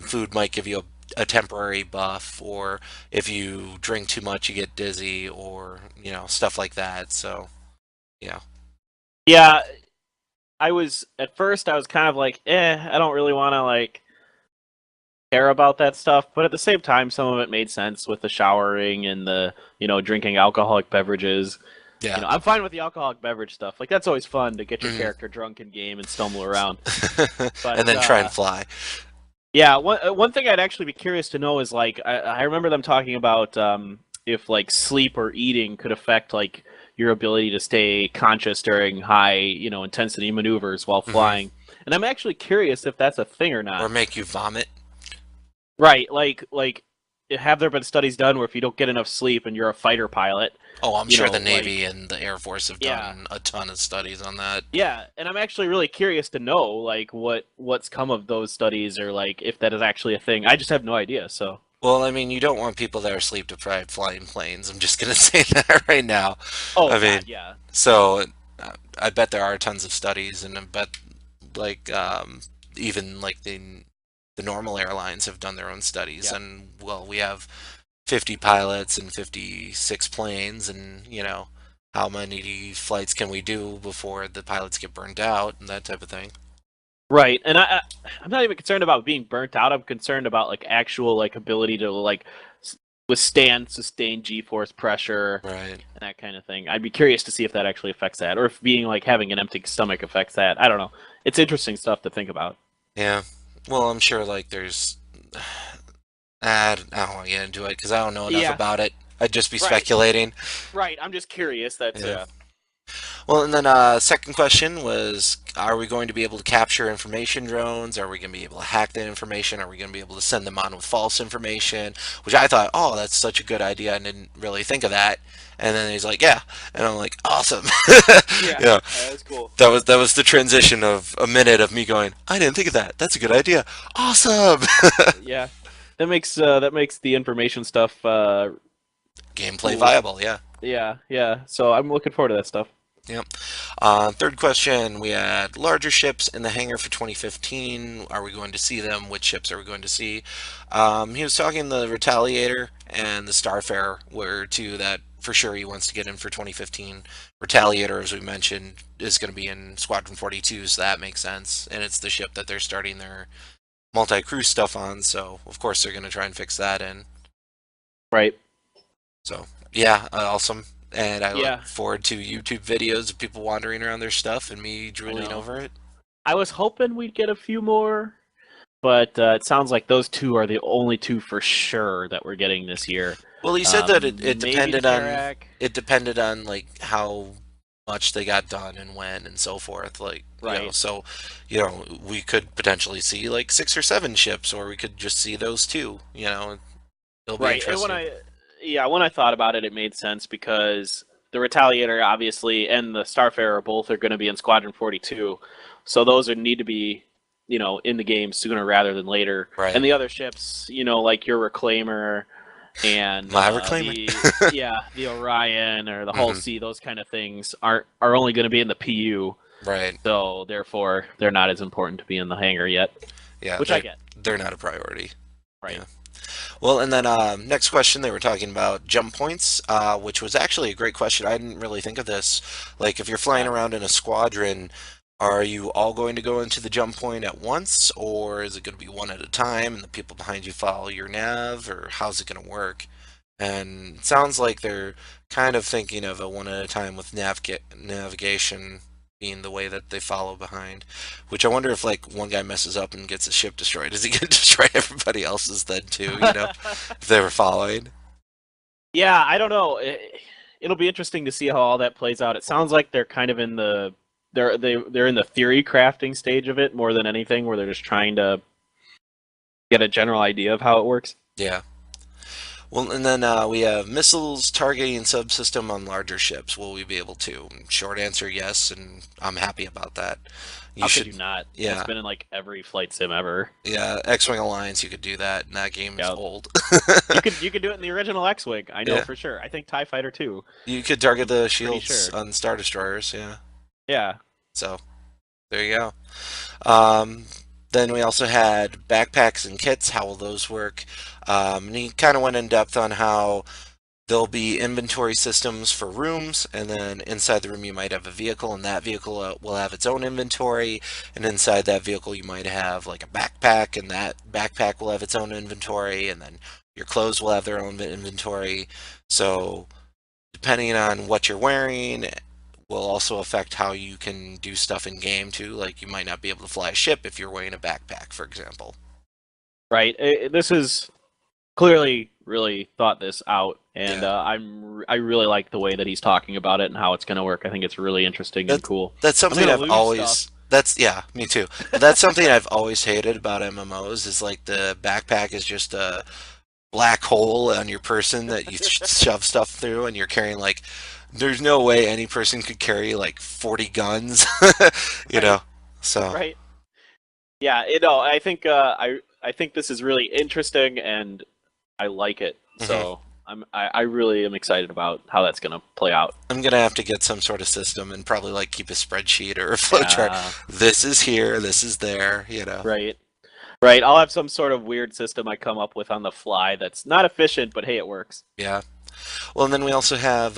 Food might give you a temporary buff, or if you drink too much, you get dizzy, or stuff like that. So yeah. Yeah, at first I was kind of like, I don't really want to like care about that stuff, but at the same time, some of it made sense with the showering and the drinking alcoholic beverages. Yeah. I'm fine with the alcoholic beverage stuff. Like that's always fun to get your Mhm. character drunk in game and stumble around. But And then try and fly. yeah, one thing I'd actually be curious to know is like I remember them talking about if like sleep or eating could affect like your ability to stay conscious during high intensity maneuvers while hmm flying, and I'm actually curious if that's a thing or Or not. make you vomit. Right, like have there been studies done where if you don't get enough sleep and you're a fighter pilot, Oh, I'm you sure know, the like Navy and the Air Force have yeah, done a ton of studies on that. yeah, and I'm actually really curious to know like what's come of those studies or like if that is actually a thing. I just have no idea. So. Well, I mean, you don't want people that are sleep deprived flying planes. I'm just gonna say that right now. Oh I mean, God, yeah. so I bet there are tons of studies, and I bet like even like the normal airlines have done their own studies, Yeah. and well, we have 50 pilots and 56 planes, and how many flights can we do before the pilots get burned out and that type of thing. Right, and I'm not even concerned about being burnt out. I'm concerned about like actual like ability to like withstand sustained G-force pressure Right. and that kind of thing. I'd be curious to see if that actually affects that, or if being like having an empty stomach affects that. I don't know. It's interesting stuff to think about. Yeah. Well, I'm sure like there's I don't want to get into it because I don't know enough Yeah, about it. I'd just be right, speculating. right. I'm just curious. That's Yeah. Well, and then second question was, are we going to be able to capture information drones? Are we going to be able to hack that information? Are we going to be able to send them on with false information? Which I thought, oh, that's such a good idea. I didn't really think of that. And then he's like, yeah. And I'm like, awesome. yeah. Yeah. That's cool. That was the transition of a minute of me going, I didn't think of that. That's a good idea. Awesome. Yeah, that makes the information stuff Gameplay cool. viable, yeah. Yeah, yeah. So I'm looking forward to that stuff. Yep. Third question, we had larger ships in the hangar for 2015. Are we going to see them? Which ships are we going to see? He was talking the Retaliator and the Starfarer were two that for sure he wants to get in for 2015. Retaliator, as we mentioned, is going to be in Squadron 42, so that makes sense. And it's the ship that they're starting their multi-crew stuff on, so of course they're going to try and fix that in. Right. So yeah, awesome. And I look Yeah, forward to YouTube videos of people wandering around their stuff and me I drooling know. over it. I was hoping we'd get a few more, but it sounds like those two are the only two for sure that we're getting this year. Well, he said that it Maybe the depended on Karak. like how much they got done and when and so forth. Like Right. so we could potentially see like 6 or 7 ships, or we could just see those two. It'll be Right. And interesting. when I thought about it, it made sense because the Retaliator, obviously, and the Starfarer both are going to be in Squadron 42. So those would need to be, in the game sooner rather than later. Right. And the other ships, like your Reclaimer and My reclaimer. the Orion or the Hull Hmm. C, those kind of things are only going to be in the PU. Right. So therefore, they're not as important to be in the hangar yet, Yeah. which I get. They're not a priority. Right. Yeah. Well, and then next question, they were talking about jump points, which was actually a great question. I didn't really think of this. Like, if you're flying Yeah. around in a squadron, are you all going to go into the jump point at once, or is it going to be one at a time, and the people behind you follow your nav, or how's it going to work? And it sounds like they're kind of thinking of a one at a time with navigation being the way that they follow behind. Which I wonder if like one guy messes up and gets his ship destroyed, is he going to destroy everybody else's then too? If they were following. Yeah, I don't know. It'll be interesting to see how all that plays out. It sounds like they're kind of in the they're in the theory crafting stage of it more than anything, where they're just trying to get a general idea of how it works. Yeah. Well, and then we have missiles targeting subsystem on larger ships. Will we be able to? Short answer, yes, and I'm happy about that. You How could should, you not? That's yeah, been in like every flight sim ever. yeah. X-Wing Alliance, you could do that, and that game is Yeah, old. you could do it in the original X-wing. I know Yeah, for sure. I think Tie Fighter too. you could target the Pretty shields sure. on Star Destroyers. Yeah, Yeah. so there you go. Um, then we also had backpacks and kits. How will those work? And he kind of went in depth on how there'll be inventory systems for rooms, and then inside the room you might have a vehicle, and that vehicle will have its own inventory. And inside that vehicle you might have like a backpack, and that backpack will have its own inventory, and then your clothes will have their own inventory. So depending on what you're wearing will also affect how you can do stuff in game too. Like you might not be able to fly a ship if you're wearing a backpack, for example. Right. This is clearly really thought this out, and Yeah. I really like the way that he's talking about it and how it's going to work. I think it's really interesting and That cool. that's I'm something going to I've lose stuff. always that's yeah, me too. But that's something I've always hated about MMOs is like the backpack is just a black hole on your person that you shove stuff through, and you're carrying like there's no way any person could carry like 40 guns, you Right. know. So, Right. Yeah. I think this is really interesting, and I like it. mhm. So I really am excited about how that's going to play out. I'm gonna have to get some sort of system and probably like keep a spreadsheet or a flowchart. Yeah. This is here, this is there. Right. Right. I'll have some sort of weird system I come up with on the fly that's not efficient, but hey, it works. Yeah. Well, and then we also have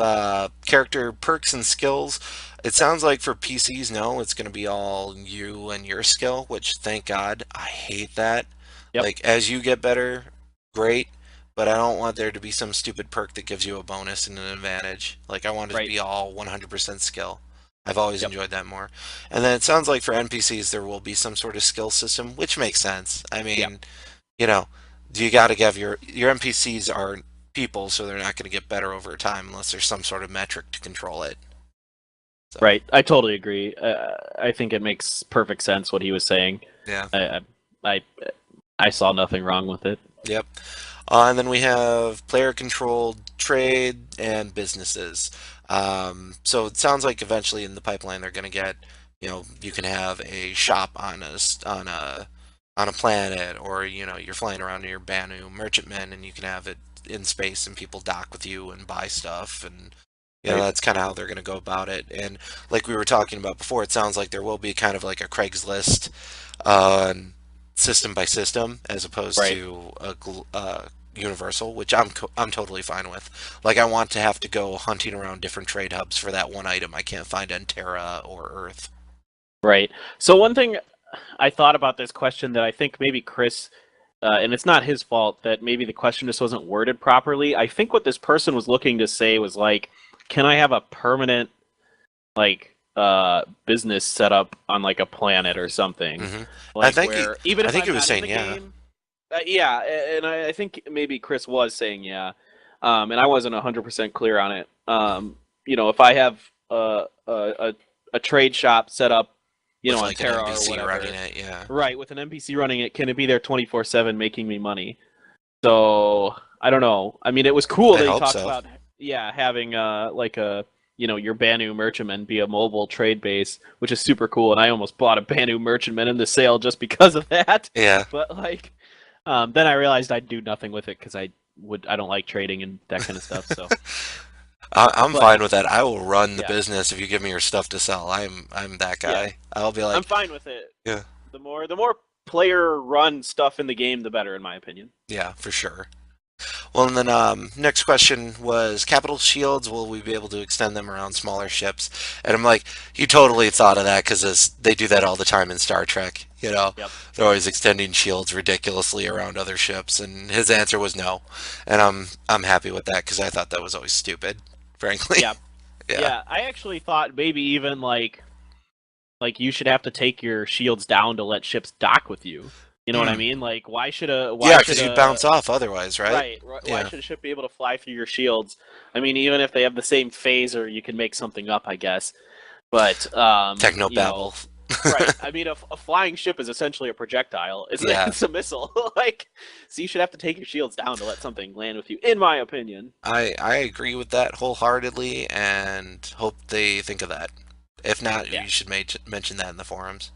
character perks and skills. It sounds like for PCs, no, it's going to be all you and your skill, which thank God. I hate that. Yep. Like, as you get better, great, but I don't want there to be some stupid perk that gives you a bonus and an advantage. Like, I want it to Right. be all 100% skill. I've always Yep. enjoyed that more. And then it sounds like for NPCs, there will be some sort of skill system, which makes sense. I Yep. mean, you know, you got to give your NPCs are people, so they're not going to get better over time unless there's some sort of metric to control it. So Right. I totally agree. I think it makes perfect sense what he was saying. yeah, I I I saw nothing wrong with it. yep. And then we have player-controlled trade and businesses. So it sounds like eventually in the pipeline they're going to get, you can have a shop on a planet, or you're flying around in your Banu merchantman, and you can have it in space, and people dock with you and buy stuff, and You know, Right. that's kind of how they're going to go about it. And like we were talking about before, it sounds like there will be kind of like a Craigslist uh, system by system as opposed Right. to a universal, which I'm totally fine with. Like I want to have to go hunting around different trade hubs for that one item I can't find on Terra or Earth. Right. So one thing I thought about this question that I think maybe Chris, and it's not his fault that maybe the question just wasn't worded properly. I think what this person was looking to say was like, can I have a permanent business set up on like a planet or something, hmm I like think where even I if think he I'm was not in saying the yeah. game, yeah, and I think maybe Chris was saying yeah, and I wasn't 100% clear on it. If I have a trade shop set up, With on like an Terra or NPC running whatever, it, yeah. right, with an NPC running it, can it be there 24/7 making me money? So I don't know. I mean, it was cool I that he hope talked so. about having like a your Banu Merchantman be a mobile trade base, which is super cool. And I almost bought a Banu Merchantman in the sale just because of that. Yeah. But like, then I realized I'd do nothing with it because I don't like trading and that kind of stuff. So, I'm but fine with that. I will run the yeah, business if you give me your stuff to sell. I'm that yeah, guy. I'll be I'm like, fine with it. yeah, The more player run stuff in the game, the better, in my opinion. yeah, for sure. Well, and then next question was capital shields. Will we be able to extend them around smaller ships? And I'm like, you totally thought of that because they do that all the time in Star Trek. You know, Yep. they're always extending shields ridiculously around other ships, and his answer was no. And I'm happy with that because I thought that was always stupid, frankly. Yeah. Yeah. Yeah. I actually thought maybe even like you should have to take your shields down to let ships dock with you. You know what I Hmm. mean? Like why Yeah, should because you'd a bounce off otherwise, right? right, why Yeah. should a ship be able to fly through your shields? I mean, even if they have the same phaser, you can make something up, I guess. But Techno babble. right. I mean, a flying ship is essentially a projectile. It's Yeah. it's a missile. Like, so you should have to take your shields down to let something land with you, in my opinion. I agree with that wholeheartedly and hope they think of that. If not, Yeah. you should mention that in the forums.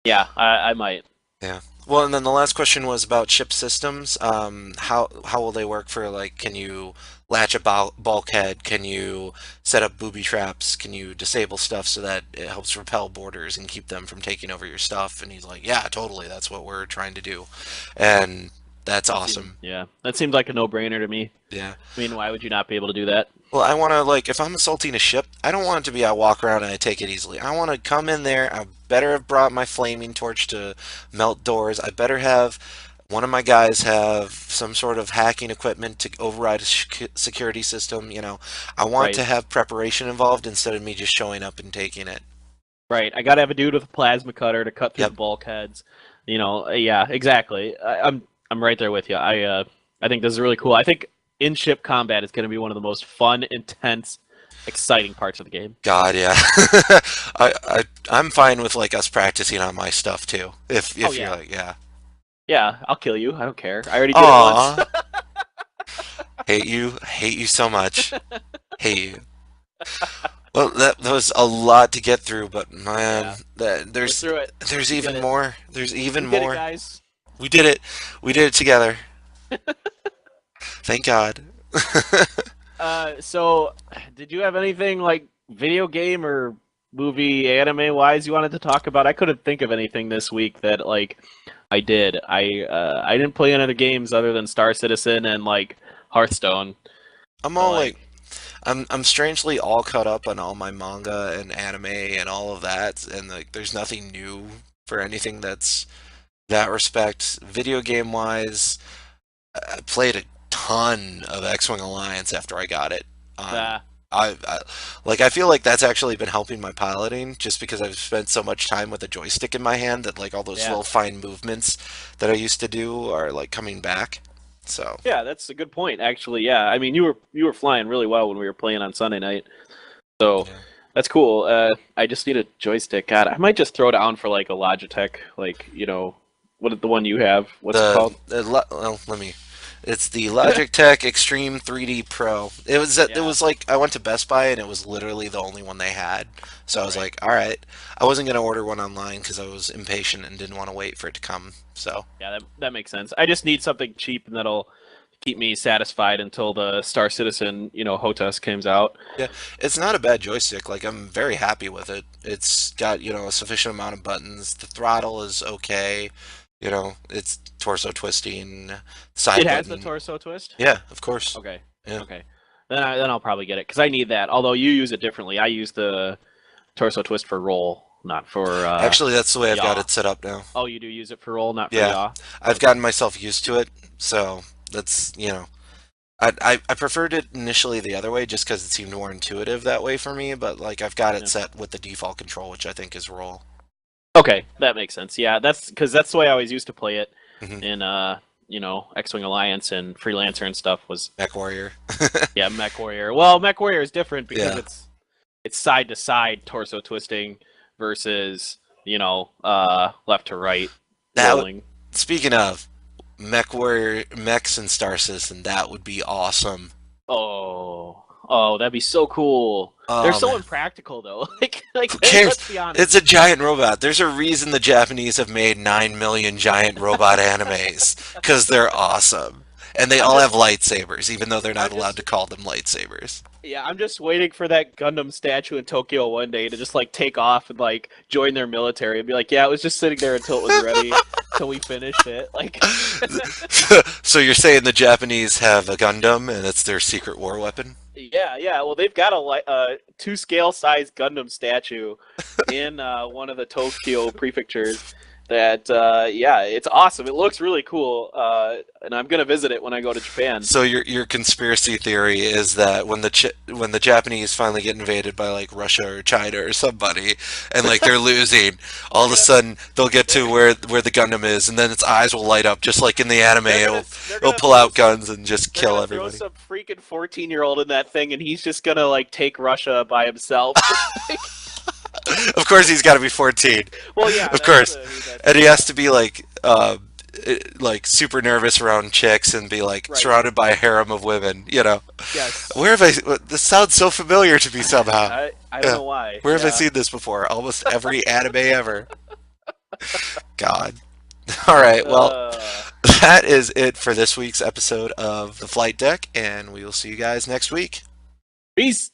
Yeah, I might. Yeah. Well, and then the last question was about ship systems. How will they work for like? Can you latch a bulkhead? Can you set up booby traps? Can you disable stuff so that it helps repel boarders and keep them from taking over your stuff? And he's like, yeah, totally. That's what we're trying to do, and that's awesome. That seems like a no-brainer to me. Yeah. I mean, why would you not be able to do that? Well, I want to like if I'm assaulting a ship, I don't want it to be I walk around and I take it easily. I want to come in there. I better have brought my flaming torch to melt doors. I better have one of my guys have some sort of hacking equipment to override a security system. You know, I want Right. to have preparation involved instead of me just showing up and taking it. Right. I gotta have a dude with a plasma cutter to cut through the Yep. bulkheads. Yeah, exactly. I'm right there with you. I think this is really cool. I think in-ship combat is going to be one of the most fun, intense, exciting parts of the game. God, yeah. I'm fine with like us practicing on my stuff too. Oh If you're yeah, like, yeah. yeah. I'll kill you. I don't care. I already did it once. Aw, hate you so much. Hate you. Well, that was a lot to get through, but man, Yeah, we're through it. there's We did even it. more. There's even We did it, more. guys. We did it. We did it together. Thank God. So did you have anything like video game or movie anime wise you wanted to talk about? I couldn't think of anything this week that like I did. I didn't play any other games other than Star Citizen and like Hearthstone. I'm So all like, like, I'm strangely all caught up on all my manga and anime and all of that, and like, there's nothing new for anything that's that respect. Video game wise, I played a ton of X-Wing Alliance after I got it. Um, uh, I like I feel like that's actually been helping my piloting just because I've spent so much time with a joystick in my hand that like all those yeah, little fine movements that I used to do are like coming back. So yeah, that's a good point actually. Yeah, I mean you were flying really well when we were playing on Sunday night. So yeah. that's cool. I just need a joystick. God, I might just throw down for like a Logitech, like what the one you have. What's it called? Well, let me. It's the Logitech Extreme 3D Pro. It Yeah, was like I went to Best Buy and it was literally the only one they had. So I was right. like, all right. I wasn't gonna order one online because I was impatient and didn't want to wait for it to come. So Yeah, that makes sense. I just need something cheap and that'll keep me satisfied until the Star Citizen, HOTAS comes out. Yeah, it's not a bad joystick. Like I'm very happy with it. It's got, a sufficient amount of buttons. The throttle is okay. It's torso twisting, It side has the button. torso twist. Yeah, of course. Okay. Yeah. Okay. Then I'll probably get it because I need that. Although you use it differently. I use the torso twist for roll, not for Actually, that's the way I've got yaw. it set up now. Oh, you do use it for roll, not for Yeah, yaw. I've Okay. gotten myself used to it, so that's. I preferred it initially the other way just because it seemed more intuitive that way for me, but like I've got it Yeah. set with the default control, which I think is roll. Okay, that makes sense. Yeah, that's because that's the way I always used to play it Hmm. in X-Wing Alliance and Freelancer and stuff was Mech Warrior. yeah, Mech Warrior. Well, Mech Warrior is different because Yeah. it's side to side torso twisting versus, left to right That rolling. Speaking of Mech Warrior, mechs and Star Citizen, that would be awesome. Oh, that'd be so cool. They're Oh so man, impractical though. Like who cares? let's be honest. It's a giant robot. There's a reason the Japanese have made 9 million giant robot animes because they're awesome, and they I'm all have just lightsabers, even though they're not I'm allowed just to call them lightsabers. Yeah, I'm just waiting for that Gundam statue in Tokyo one day to just like take off and like join their military and be like, yeah, it was just sitting there until it was ready, until we finished it. Like, So you're saying the Japanese have a Gundam and it's their secret war weapon? yeah. Well, they've got a 2 scale size Gundam statue in one of the Tokyo prefectures. That yeah, it's awesome. It looks really cool, and I'm gonna visit it when I go to Japan. So your conspiracy theory is that when the Japanese finally get invaded by like Russia or China or somebody, and like they're losing, all They're of a gonna sudden they'll get they're to where the Gundam is, and then its eyes will light up just like in the anime. they're It'll gonna pull throw out some guns and just they're kill gonna throw everybody. some freaking 14-year-old in that thing, and he's just gonna like take Russia by himself. Of course, he's got to be 14. Well, yeah, Of course, that's and he has to be like super nervous around chicks and be like right. surrounded by a harem of women. Yes, Where have I? This sounds so familiar to me somehow. I don't Yeah. know why. Where have I Yeah. seen this before? Almost every anime ever. God. All right. Well, Uh, that is it for this week's episode of the Flight Deck, and we will see you guys next week. Peace.